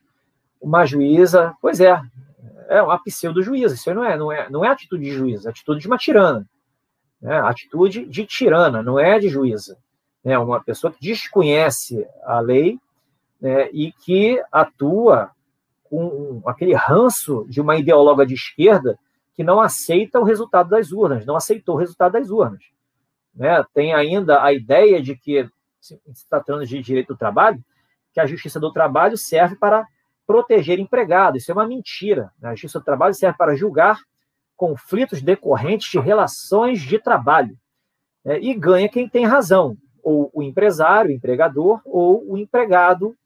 Uma juíza, pois é uma pseudo-juíza. Isso aí não é atitude de juíza, é atitude de uma tirana. Atitude de tirana, não é de juíza. Uma pessoa que desconhece a lei e que atua com aquele ranço de uma ideóloga de esquerda que não aceita o resultado das urnas, não aceitou o resultado das urnas. Tem ainda a ideia de que, se tratando de direito do trabalho, que a Justiça do Trabalho serve para proteger empregado. Isso é uma mentira. A Justiça do Trabalho serve para julgar conflitos decorrentes de relações de trabalho. E ganha quem tem razão, ou o empresário, o empregador, ou o empregado,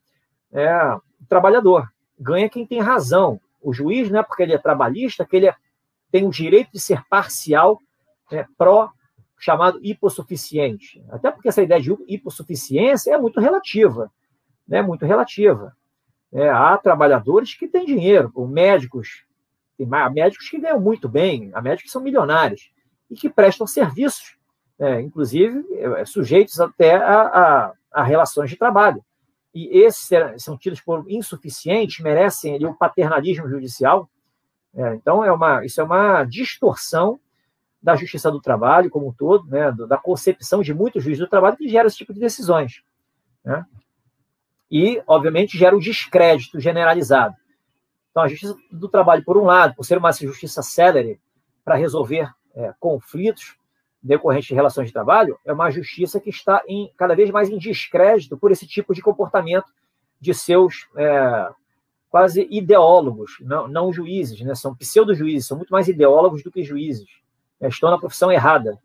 o trabalhador. Ganha quem tem razão. O juiz não é porque ele é trabalhista que ele tem o direito de ser parcial, chamado hipossuficiente. Até porque essa ideia de hipossuficiência é muito relativa. Muito relativa. Há trabalhadores que têm dinheiro, como médicos. Tem médicos que ganham muito bem, há médicos que são milionários e que prestam serviços, inclusive sujeitos até a relações de trabalho. E esses são tidos por insuficientes, merecem ali o paternalismo judicial. Então, isso é uma distorção da Justiça do Trabalho como um todo, da concepção de muitos juízes do trabalho que gera esse tipo de decisões. E, obviamente, gera o descrédito generalizado. Então, a Justiça do Trabalho, por um lado, por ser uma justiça célere para resolver conflitos decorrentes de relações de trabalho, é uma justiça que está cada vez mais em descrédito por esse tipo de comportamento de seus quase ideólogos, não juízes, são pseudo-juízes, são muito mais ideólogos do que juízes. Estão na profissão errada.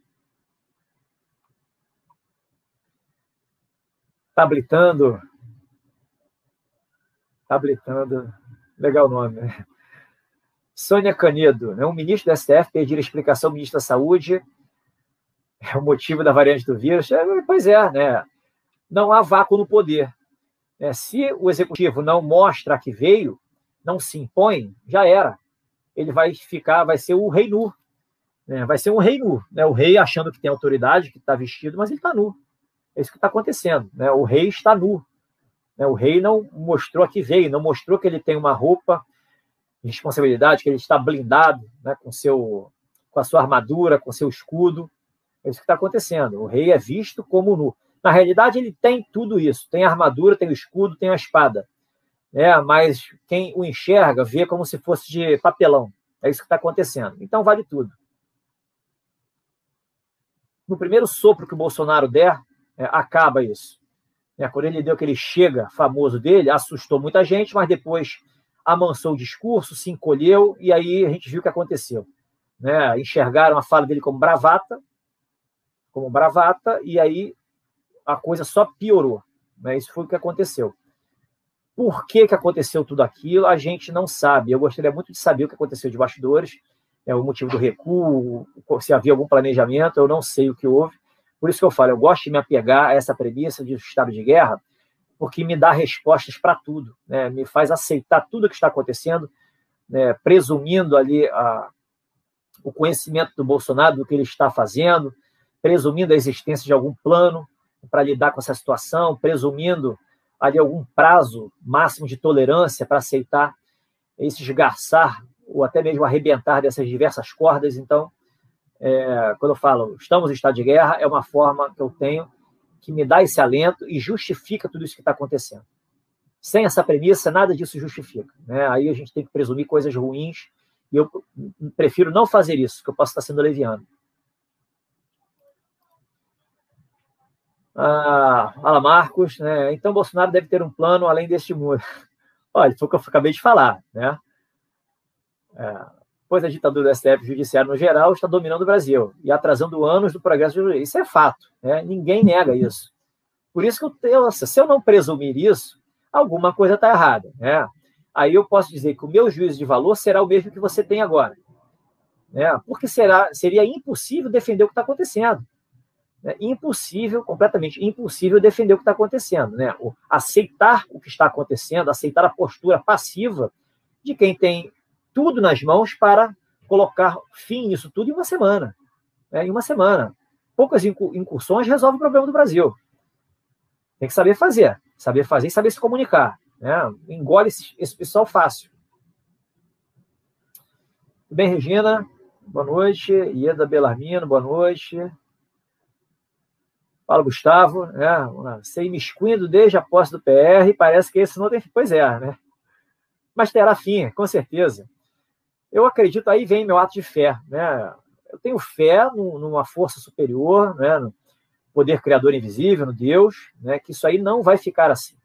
Tabletando, legal nome. Sônia Canedo, um ministro do STF pedir explicação ao ministro da Saúde, o motivo da variante do vírus. Pois não há vácuo no poder. Se o executivo não mostra que veio, não se impõe, já era. Ele vai ser o rei nu. Vai ser um rei nu. O rei achando que tem autoridade, que está vestido, mas ele está nu. É isso que está acontecendo. O rei está nu. O rei não mostrou que veio, não mostrou que ele tem uma roupa de responsabilidade, que ele está blindado, com a sua armadura, com seu escudo. É isso que está acontecendo. O rei é visto como nu. Na realidade, ele tem tudo isso. Tem a armadura, tem o escudo, tem a espada. Mas quem o enxerga vê como se fosse de papelão. É isso que está acontecendo. Então, vale tudo. No primeiro sopro que o Bolsonaro der, acaba isso. Quando ele deu aquele chega famoso dele, assustou muita gente, mas depois amansou o discurso, se encolheu, e aí a gente viu o que aconteceu. Enxergaram a fala dele como bravata, e aí a coisa só piorou. Isso foi o que aconteceu. Por que aconteceu tudo aquilo, a gente não sabe. Eu gostaria muito de saber o que aconteceu de bastidores, o motivo do recuo, se havia algum planejamento, eu não sei o que houve. Por isso que eu falo, eu gosto de me apegar a essa premissa de estado de guerra, porque me dá respostas para tudo, me faz aceitar tudo o que está acontecendo, presumindo ali o conhecimento do Bolsonaro, do que ele está fazendo, presumindo a existência de algum plano para lidar com essa situação, presumindo ali algum prazo máximo de tolerância para aceitar esse esgarçar ou até mesmo arrebentar dessas diversas cordas. Então, quando eu falo estamos em estado de guerra, é uma forma que eu tenho que me dá esse alento e justifica tudo isso que está acontecendo. Sem essa premissa, nada disso justifica. Aí a gente tem que presumir coisas ruins e eu prefiro não fazer isso, que eu posso estar sendo leviano. Fala, Marcos. Então, Bolsonaro deve ter um plano além deste muro. Olha, foi o que eu acabei de falar. Pois a ditadura do STF judiciário no geral está dominando o Brasil e atrasando anos do progresso jurídico. Isso é fato, ninguém nega isso. Por isso que se eu não presumir isso, alguma coisa está errada. Aí eu posso dizer que o meu juízo de valor será o mesmo que você tem agora. Porque seria impossível defender o que está acontecendo. Impossível, completamente impossível defender o que está acontecendo. Aceitar o que está acontecendo, aceitar a postura passiva de quem tem tudo nas mãos para colocar fim nisso tudo em uma semana. Em uma semana. Poucas incursões resolvem o problema do Brasil. Tem que saber fazer e saber se comunicar. Engole esse pessoal fácil. Tudo bem, Regina? Boa noite. Ieda Belarmino, boa noite. Fala, Gustavo. Sei imiscuindo desde a posse do PR, parece que esse não tem... Pois é, Mas terá fim, com certeza. Eu acredito, aí vem meu ato de fé. Eu tenho fé numa força superior, no poder criador invisível, no Deus, que isso aí não vai ficar assim.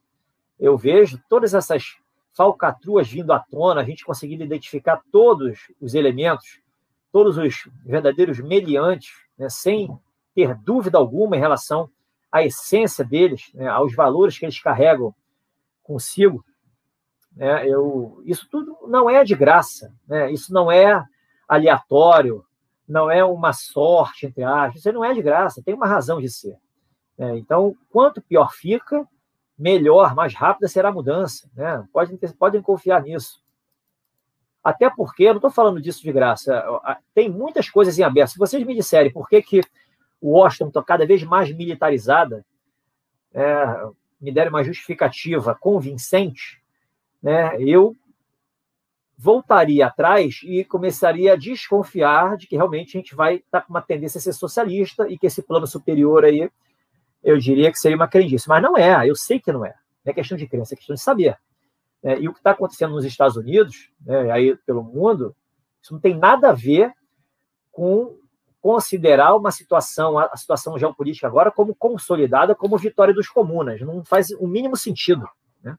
eu vejo todas essas falcatruas vindo à tona, a gente conseguindo identificar todos os elementos, todos os verdadeiros meliantes, né, sem ter dúvida alguma em relação à essência deles, né, aos valores que eles carregam consigo. Né, isso tudo não é de graça, né, isso não é aleatório, não é uma sorte, entre aspas, isso não é de graça, tem uma razão de ser. Né, então, quanto pior fica, melhor, mais rápida será a mudança. Né? Podem confiar nisso. Até porque, eu não estou falando disso de graça, tem muitas coisas em aberto. Se vocês me disserem por que o Washington está cada vez mais militarizada, me derem uma justificativa convincente, né, eu voltaria atrás e começaria a desconfiar de que realmente a gente vai estar com uma tendência a ser socialista e que esse plano superior aí, eu diria que seria uma crendice. Mas não é, eu sei que não é. Não é questão de crença, é questão de saber. E o que está acontecendo nos Estados Unidos, né, aí pelo mundo, isso não tem nada a ver com considerar uma situação, a situação geopolítica agora, como consolidada, como vitória dos comunas. Não faz o mínimo sentido. Né?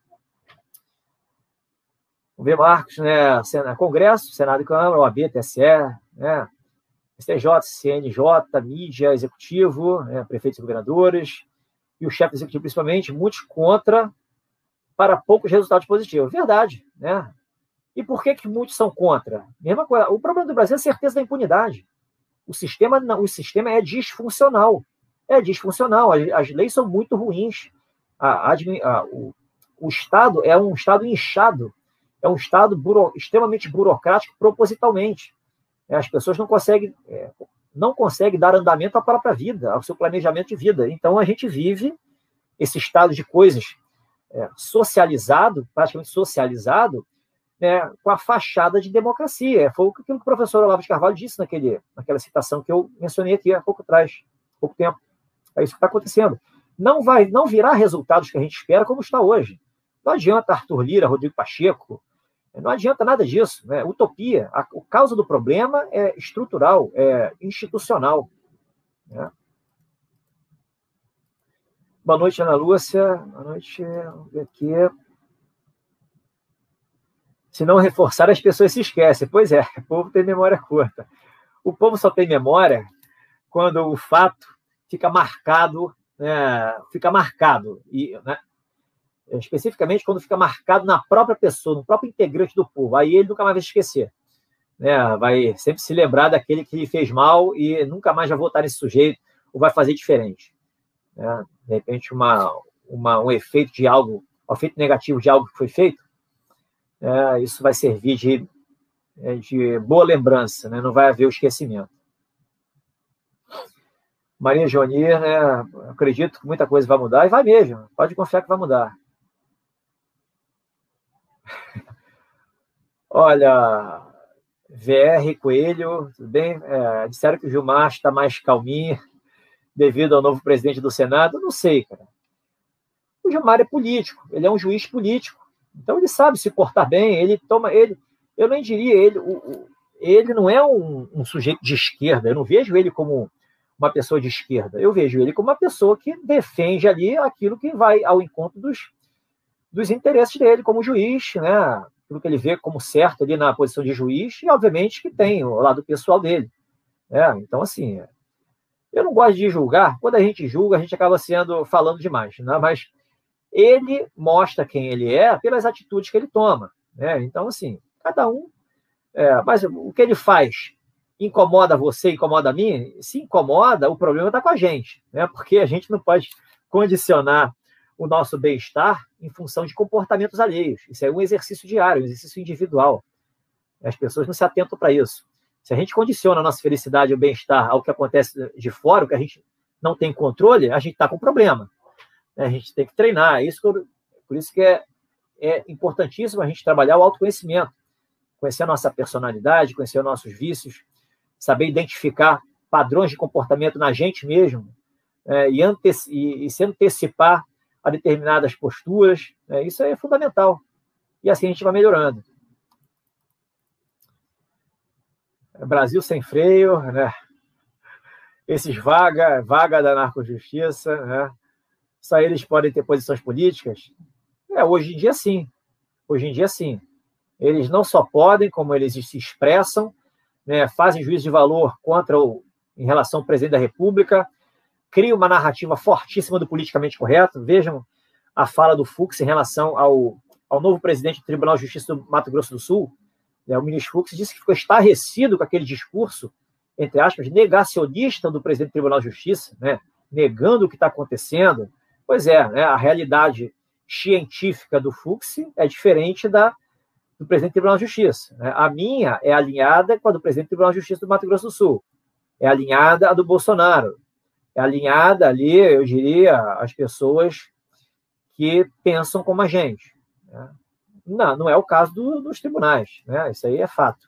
Vamos ver, Marcos, né? Congresso, Senado e Câmara, OAB, TSE, né? STJ, CNJ, mídia, executivo, né? Prefeitos e governadores, e o chefe executivo, principalmente, muitos contra, para poucos resultados positivos. Verdade, né? E por que muitos são contra? Mesma coisa. O problema do Brasil é a certeza da impunidade. O sistema é disfuncional. É disfuncional. As leis são muito ruins. O Estado é um Estado inchado. É um Estado extremamente burocrático propositalmente. As pessoas não conseguem dar andamento à própria vida, ao seu planejamento de vida. Então, a gente vive esse estado de coisas socializado, praticamente socializado, né, com a fachada de democracia. Foi aquilo que o professor Olavo de Carvalho disse naquela citação que eu mencionei aqui há pouco tempo. É isso que está acontecendo. Não virá resultados que a gente espera como está hoje. Não adianta Arthur Lira, Rodrigo Pacheco, não adianta nada disso. Né? Utopia. A causa do problema é estrutural, é institucional. Né? Boa noite, Ana Lúcia. Boa noite. Vamos ver aqui. Se não reforçar, as pessoas se esquecem. Pois é, o povo tem memória curta. O povo só tem memória quando o fato fica marcado, né, especificamente quando fica marcado na própria pessoa, no próprio integrante do povo. Aí ele nunca mais vai esquecer. Né? Vai sempre se lembrar daquele que fez mal e nunca mais vai votar nesse sujeito ou vai fazer diferente. Né? De repente, um efeito de algo, um efeito negativo de algo que foi feito, isso vai servir de boa lembrança, né? Não vai haver o esquecimento. Maria Joanir, né? Acredito que muita coisa vai mudar, e vai mesmo, pode confiar que vai mudar. Olha, VR Coelho, tudo bem? Disseram que o Gilmar está mais calminho devido ao novo presidente do Senado. Eu não sei, cara. O Gilmar é político, ele é um juiz político. Então, ele sabe se portar bem, eu nem diria, ele não é um sujeito de esquerda, eu não vejo ele como uma pessoa de esquerda, eu vejo ele como uma pessoa que defende ali aquilo que vai ao encontro dos interesses dele como juiz, né? Aquilo que ele vê como certo ali na posição de juiz, e obviamente que tem o lado pessoal dele. Né? Então, assim, eu não gosto de julgar, quando a gente julga, a gente acaba falando demais, né? Mas ele mostra quem ele é pelas atitudes que ele toma. Né? Então, assim, cada um... mas o que ele faz incomoda você, incomoda a mim? Se incomoda, o problema está com a gente. Né? Porque a gente não pode condicionar o nosso bem-estar em função de comportamentos alheios. Isso é um exercício diário, um exercício individual. As pessoas não se atentam para isso. Se a gente condiciona a nossa felicidade e o bem-estar ao que acontece de fora, o que a gente não tem controle, a gente está com problema. A gente tem que treinar. Por isso que é importantíssimo a gente trabalhar o autoconhecimento, conhecer a nossa personalidade, conhecer os nossos vícios, saber identificar padrões de comportamento na gente mesmo, e se antecipar a determinadas posturas. Isso é fundamental. E assim a gente vai melhorando. Brasil sem freio, né? Esses vaga da narcojustiça, né? Só eles podem ter posições políticas? Hoje em dia, sim. Hoje em dia, sim. Eles não só podem, como eles se expressam, né, fazem juízo de valor em relação ao presidente da República, criam uma narrativa fortíssima do politicamente correto. Vejam a fala do Fux em relação ao novo presidente do Tribunal de Justiça do Mato Grosso do Sul. O ministro Fux disse que ficou estarrecido com aquele discurso, entre aspas, negacionista do presidente do Tribunal de Justiça, né, negando o que está acontecendo. Pois é, né, a realidade científica do Fux é diferente do presidente do Tribunal de Justiça. Né? A minha é alinhada com a do presidente do Tribunal de Justiça do Mato Grosso do Sul. É alinhada a do Bolsonaro. É alinhada ali, eu diria, as pessoas que pensam como a gente. Né? Não é o caso dos tribunais. Né? Isso aí é fato.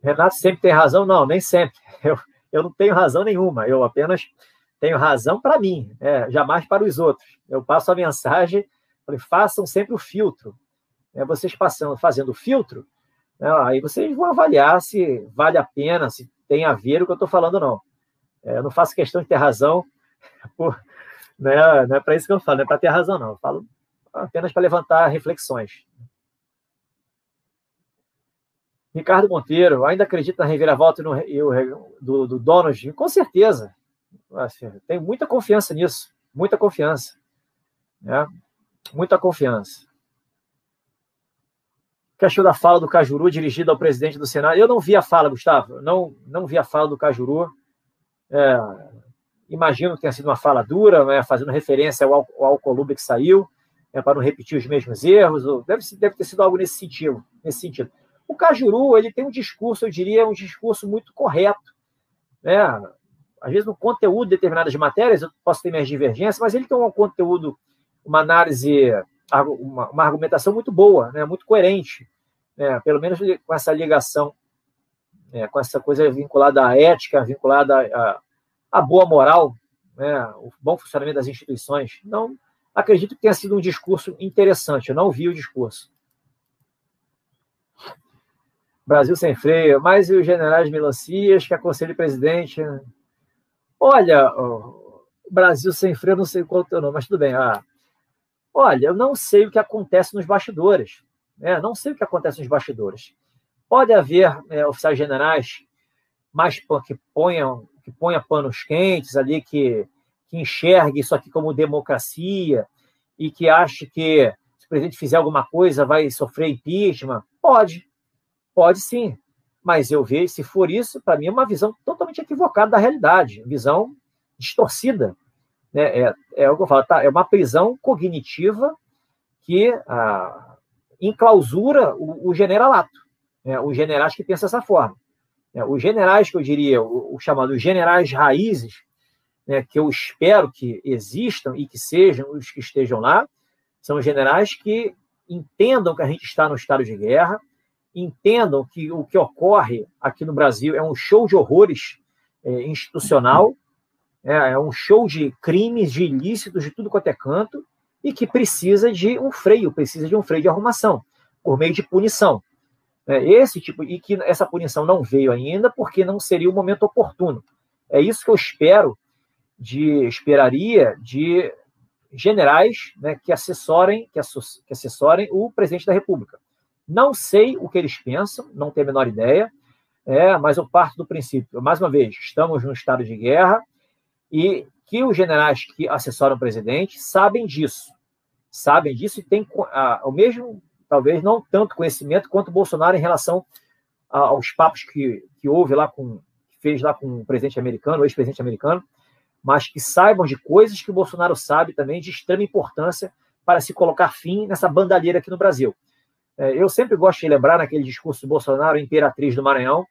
Renato sempre tem razão? Não, nem sempre. Eu não tenho razão nenhuma. Eu apenas tenho razão para mim, jamais para os outros. Eu passo a mensagem, façam sempre o filtro. Vocês fazendo o filtro, aí vocês vão avaliar se vale a pena, se tem a ver o que eu estou falando ou não. Eu não faço questão de ter razão, não é para isso que eu falo, não é para ter razão, não. Eu falo apenas para levantar reflexões. Ricardo Monteiro, ainda acredita na reviravolta do Donald? Com certeza. Assim, tenho muita confiança nisso, muita confiança. Né? Muita confiança. O que achou da fala do Cajuru dirigida ao presidente do Senado? Eu não vi a fala, Gustavo. Não vi a fala do Cajuru. Imagino que tenha sido uma fala dura, né, fazendo referência ao Alcolumbre que saiu, para não repetir os mesmos erros. Deve ter sido algo nesse sentido. O Cajuru, ele tem um discurso, eu diria, um discurso muito correto. Né? Às vezes, no conteúdo de determinadas matérias, eu posso ter minhas divergências, mas ele tem um conteúdo, uma análise, uma argumentação muito boa, né? Muito coerente, né? Pelo menos com essa ligação, com essa coisa vinculada à ética, vinculada à boa moral, né? O bom funcionamento das instituições. Não acredito que tenha sido um discurso interessante, eu não vi o discurso. Brasil sem freio, mas e os generais melancias que aconselham o presidente? Olha, Brasil sem freio, não sei qual é o teu nome, mas tudo bem. Olha, eu não sei o que acontece nos bastidores. Não sei o que acontece nos bastidores. Pode haver oficiais generais que ponham panos quentes ali, que enxergue isso aqui como democracia e que ache que se o presidente fizer alguma coisa vai sofrer impeachment. Pode sim, mas eu vejo, se for isso, para mim é uma visão totalmente equivocada da realidade, visão distorcida. Né? É o que eu falo, tá? É uma prisão cognitiva que enclausura o generalato, né? Os generais que pensam dessa forma. Os generais, que eu diria, os chamados generais raízes, né, que eu espero que existam e que sejam os que estejam lá, são generais que entendam que a gente está no estado de guerra, entendam que o que ocorre aqui no Brasil é um show de horrores institucional, é um show de crimes, de ilícitos, de tudo quanto é canto, e que precisa de um freio de arrumação, por meio de punição. E que essa punição não veio ainda porque não seria o momento oportuno. É isso que eu esperaria de generais, né, que assessorem o presidente da República. Não sei o que eles pensam, não tenho a menor ideia, mas eu parto do princípio, mais uma vez, estamos num estado de guerra e que os generais que assessoram o presidente sabem disso e têm o mesmo, talvez não tanto conhecimento quanto o Bolsonaro em relação aos papos que houve lá que fez lá com o presidente americano, o ex-presidente americano, mas que saibam de coisas que o Bolsonaro sabe também de extrema importância para se colocar fim nessa bandalheira aqui no Brasil. Eu sempre gosto de lembrar naquele discurso do Bolsonaro, Imperatriz do Maranhão,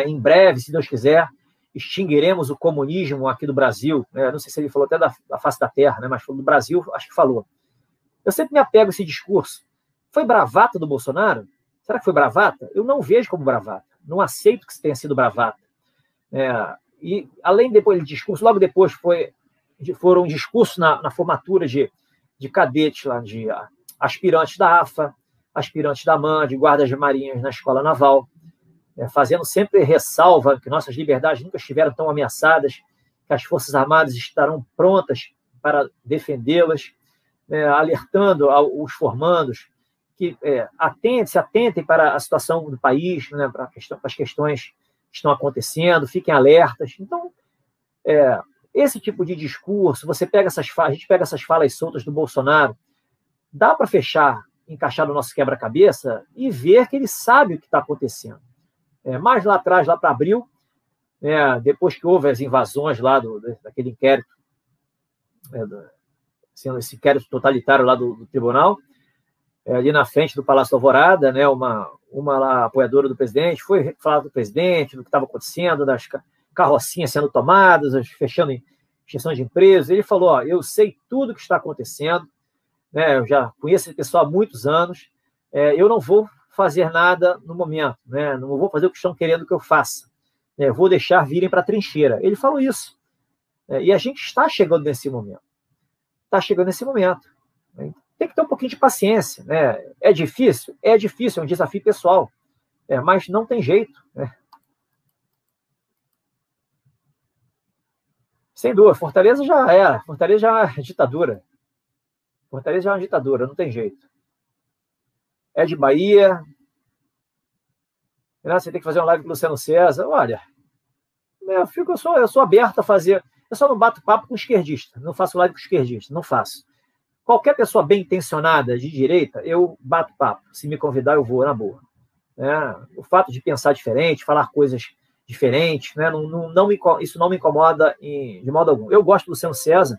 em breve, se Deus quiser, extinguiremos o comunismo aqui do Brasil. Não sei se ele falou até da face da terra, né, mas falou do Brasil, acho que falou. Eu sempre me apego a esse discurso. Foi bravata do Bolsonaro? Será que foi bravata? Eu não vejo como bravata. Não aceito que tenha sido bravata. E além depois do discurso, logo depois foram um discurso na formatura de cadetes lá, de aspirantes da AFA, aspirantes da AMAN, de guardas marinhas na Escola Naval, fazendo sempre ressalva que nossas liberdades nunca estiveram tão ameaçadas, que as Forças Armadas estarão prontas para defendê-las, alertando os formandos que se atentem para a situação do país, né, para as questões que estão acontecendo, fiquem alertas. Então, esse tipo de discurso, a gente pega essas falas soltas do Bolsonaro, dá para encaixar no nosso quebra-cabeça e ver que ele sabe o que está acontecendo. Mais lá atrás, lá para abril, depois que houve as invasões lá daquele inquérito, esse inquérito totalitário lá do tribunal, ali na frente do Palácio da Alvorada, né, uma lá, apoiadora do presidente, foi falar do presidente, do que estava acontecendo, das carrocinhas sendo tomadas, fechando extinção de empresas. Ele falou, eu sei tudo o que está acontecendo, né, eu já conheço esse pessoal há muitos anos, eu não vou fazer nada no momento, né, não vou fazer o que estão querendo que eu faça, vou deixar virem para a trincheira. Ele falou isso. E a gente está chegando nesse momento. Está chegando nesse momento. Tem que ter um pouquinho de paciência. Né? É difícil? É difícil, é um desafio pessoal. Mas não tem jeito. Né? Sem dúvida, Fortaleza já era. Fortaleza já é uma ditadura. Fortaleza já é uma ditadura, não tem jeito. É de Bahia. Você tem que fazer uma live com o Luciano César. Olha, eu sou aberto a fazer. Eu só não bato papo com esquerdista. Não faço live com esquerdista. Não faço. Qualquer pessoa bem intencionada de direita, eu bato papo. Se me convidar, eu vou, na boa. O fato de pensar diferente, falar coisas diferentes, né? Isso não me incomoda de modo algum. Eu gosto do Luciano César,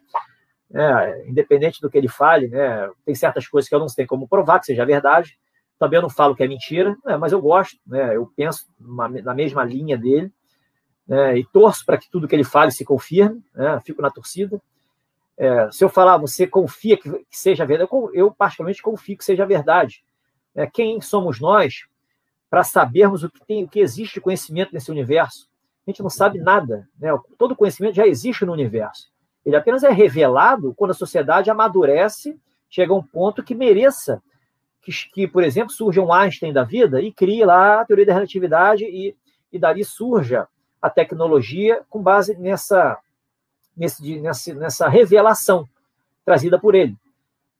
independente do que ele fale, né? Tem certas coisas que eu não tenho como provar que seja verdade. Também eu não falo que é mentira, mas eu gosto, né? Eu penso na mesma linha dele, e torço para que tudo que ele fale se confirme, fico na torcida. Se eu falar, você confia que seja verdade, eu particularmente confio que seja verdade. Quem somos nós para sabermos o que existe de conhecimento nesse universo? A gente não sabe nada. Né? Todo conhecimento já existe no universo. Ele apenas é revelado quando a sociedade amadurece, chega a um ponto que mereça que, por exemplo, surja um Einstein da vida e crie lá a teoria da relatividade e dali surja a tecnologia com base nessa revelação trazida por ele.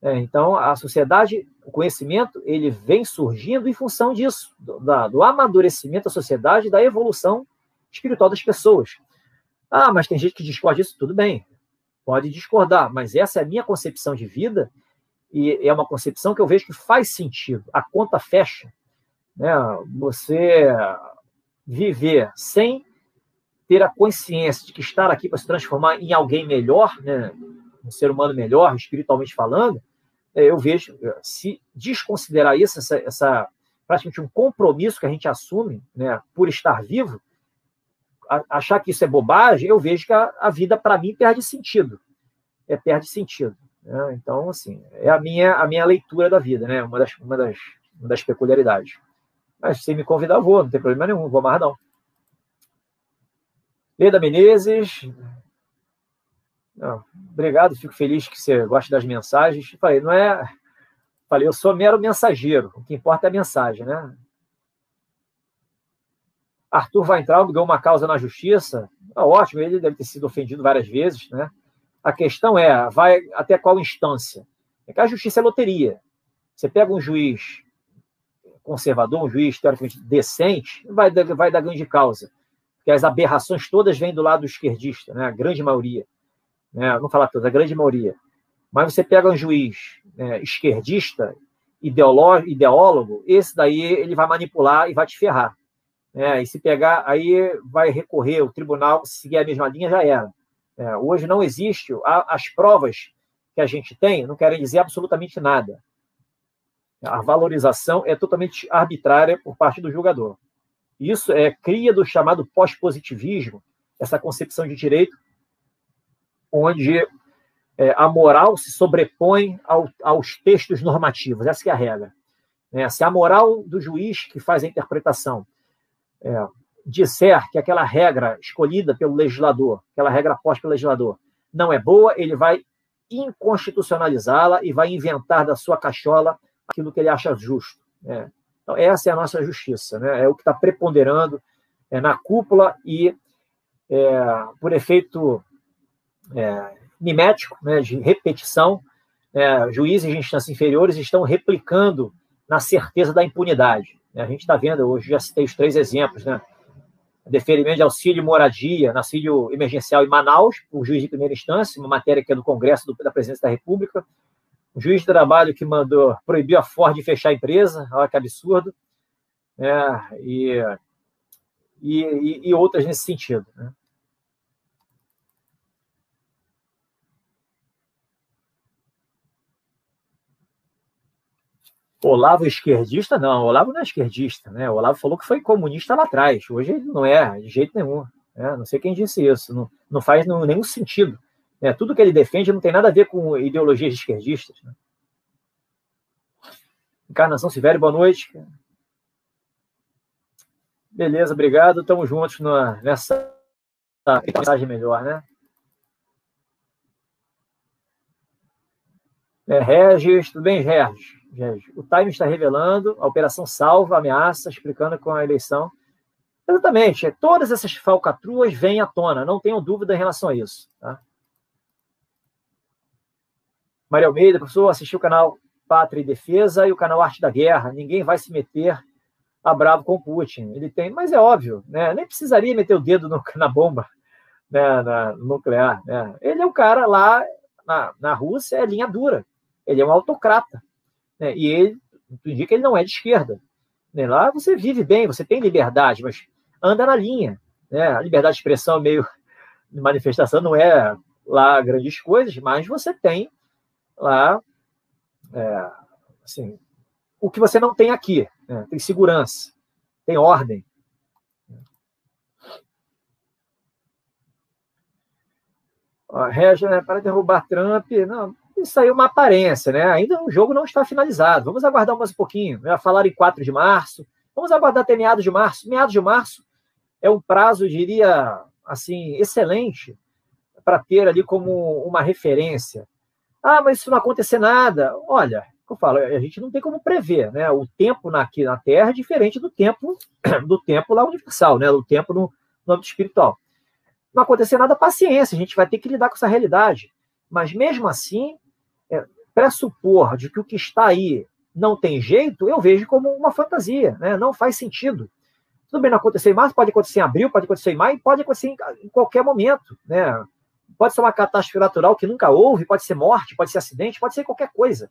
Então, a sociedade, o conhecimento, ele vem surgindo em função disso, do amadurecimento da sociedade, da evolução espiritual das pessoas. Mas tem gente que discorda disso, tudo bem, pode discordar, mas essa é a minha concepção de vida e é uma concepção que eu vejo que faz sentido, a conta fecha. Né? Você viver sem ter a consciência de que estar aqui para se transformar em alguém melhor, né, um ser humano melhor, espiritualmente falando, eu vejo, se desconsiderar isso, praticamente um compromisso que a gente assume, né, por estar vivo, achar que isso é bobagem, eu vejo que a vida, para mim, perde sentido. Perde sentido. Né? Então, assim, é a minha leitura da vida, né, uma das peculiaridades. Mas se me convidar, eu vou, não tem problema nenhum, não vou mais não. Leda Menezes, obrigado, fico feliz que você goste das mensagens. Falei, eu sou mero mensageiro, o que importa é a mensagem, né? Arthur Weintraub ganhou uma causa na justiça, ótimo, ele deve ter sido ofendido várias vezes, né? A questão vai até qual instância? Que a justiça é loteria. Você pega um juiz conservador, um juiz teoricamente decente, vai dar ganho de causa. Porque as aberrações todas vêm do lado esquerdista, né? A grande maioria. Né? Não falar todas, a grande maioria. Mas você pega um juiz esquerdista, ideólogo, esse daí ele vai manipular e vai te ferrar. E se pegar, aí vai recorrer, o tribunal, se seguir a mesma linha, já era. Hoje não existe, as provas que a gente tem não querem dizer absolutamente nada. A valorização é totalmente arbitrária por parte do julgador. Isso é cria do chamado pós-positivismo, essa concepção de direito, onde a moral se sobrepõe aos textos normativos. Essa que é a regra. Se a moral do juiz que faz a interpretação disser que aquela regra escolhida pelo legislador, aquela regra posta pelo legislador, não é boa, ele vai inconstitucionalizá-la e vai inventar da sua cachola aquilo que ele acha justo. Então, essa é a nossa justiça, né? É o que está preponderando na cúpula e, por efeito mimético, né, de repetição. Juízes de instâncias inferiores estão replicando na certeza da impunidade. A gente está vendo, hoje já citei os 3 exemplos, né? Deferimento de auxílio moradia, auxílio emergencial em Manaus, o juiz de primeira instância, uma matéria que é do Congresso da Presidência da República, o juiz de trabalho que mandou proibir a Ford de fechar a empresa, olha que absurdo, e outras nesse sentido, né? Olavo esquerdista? Não, Olavo não é esquerdista, né? O Olavo falou que foi comunista lá atrás. Hoje ele não é, de jeito nenhum. Não sei quem disse isso. Não faz nenhum sentido. Tudo que ele defende não tem nada a ver com ideologias esquerdistas. Né? Encarnação Silvério, boa noite. Beleza, obrigado. Estamos juntos nessa mensagem melhor, né? Regis, tudo bem, Regis? O Time está revelando, a operação salva, ameaça, explicando com a eleição. Exatamente, todas essas falcatruas vêm à tona, não tenham dúvida em relação a isso. Tá? Maria Almeida, professor, assistiu o canal Pátria e Defesa e o canal Arte da Guerra. Ninguém vai se meter a bravo com o Putin. Ele tem, mas é óbvio, né? Nem precisaria meter o dedo na bomba, né? Na nuclear. Né? Ele é um cara lá na Rússia, é linha dura. Ele é um autocrata. Né? E ele indica que ele não é de esquerda. Né? Lá você vive bem, você tem liberdade, mas anda na linha. Né? A liberdade de expressão, meio de manifestação, não é lá grandes coisas, mas você tem lá assim, o que você não tem aqui. Né? Tem segurança, tem ordem. Regis, para derrubar Trump, não, isso aí é uma aparência, né? Ainda o jogo não está finalizado. Vamos aguardar mais um pouquinho. Já falaram em 4 de março. Vamos aguardar até meados de março. Meados de março é um prazo, eu diria, assim, excelente para ter ali como uma referência. Mas se não acontecer nada, olha, eu falo, a gente não tem como prever, né? O tempo aqui na Terra é diferente do tempo lá universal, né? Do tempo no âmbito espiritual. Não acontecer nada, paciência, a gente vai ter que lidar com essa realidade. Mas mesmo assim, pressupor de que o que está aí não tem jeito, eu vejo como uma fantasia, né? Não faz sentido. Tudo bem, não acontecer em março, pode acontecer em abril, pode acontecer em maio, pode acontecer em qualquer momento, né? Pode ser uma catástrofe natural que nunca houve, pode ser morte, pode ser acidente, pode ser qualquer coisa.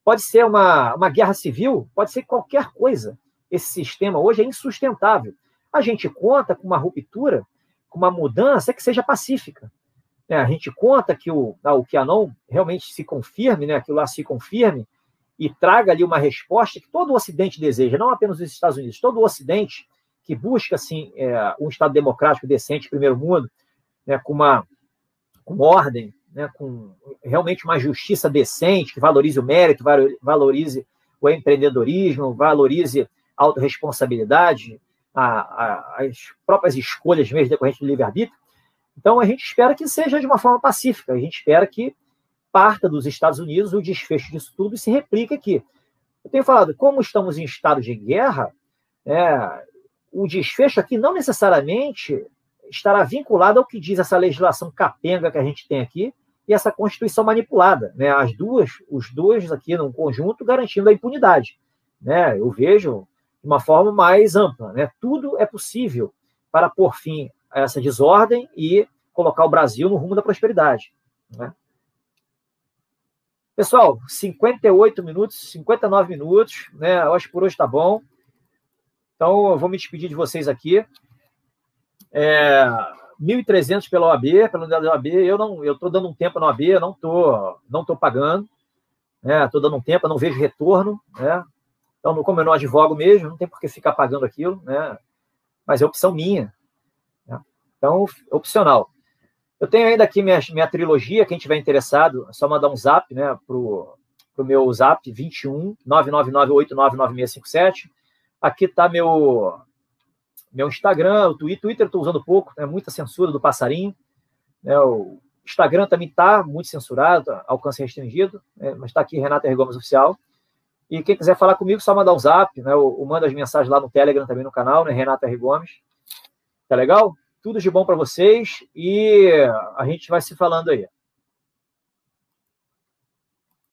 Pode ser uma guerra civil, pode ser qualquer coisa. Esse sistema hoje é insustentável. A gente conta com uma ruptura, com uma mudança que seja pacífica. A gente conta que o QAnon realmente se confirme, né, aquilo lá se confirme e traga ali uma resposta que todo o Ocidente deseja, não apenas os Estados Unidos, todo o Ocidente que busca assim, um Estado democrático decente, primeiro mundo, né, com ordem, né, com realmente uma justiça decente, que valorize o mérito, valorize o empreendedorismo, valorize a autorresponsabilidade, as próprias escolhas mesmo decorrentes do livre-arbítrio. Então, a gente espera que seja de uma forma pacífica, a gente espera que parta dos Estados Unidos o desfecho disso tudo e se replique aqui. Eu tenho falado, como estamos em estado de guerra, o desfecho aqui não necessariamente estará vinculado ao que diz essa legislação capenga que a gente tem aqui e essa Constituição manipulada, né? Os dois aqui num conjunto garantindo a impunidade, né? Eu vejo de uma forma mais ampla, né? Tudo é possível para pôr fim a essa desordem e colocar o Brasil no rumo da prosperidade, né? Pessoal, 58 minutos, 59 minutos, né? Eu acho que por hoje está bom. Então, eu vou me despedir de vocês aqui. 1.300 pela OAB, pela unidade da OAB, eu estou dando um tempo na OAB, não tô pagando, né? Estou dando um tempo, eu não vejo retorno, né? Então, como eu não advogo mesmo, não tem por que ficar pagando aquilo, né? Mas é opção minha, né? Então, opcional. Eu tenho ainda aqui minha trilogia, quem tiver interessado, é só mandar um zap, né, pro meu zap, 21 999899657. Aqui está meu Instagram, o Twitter eu estou usando pouco, é muita censura do passarinho. Né, o Instagram também está muito censurado, alcance restringido, mas está aqui Renata R. Gomes Oficial. E quem quiser falar comigo, só mandar um zap, né, ou manda as mensagens lá no Telegram também no canal, né, Renata R. Gomes. Tá legal? Tudo de bom para vocês e a gente vai se falando aí.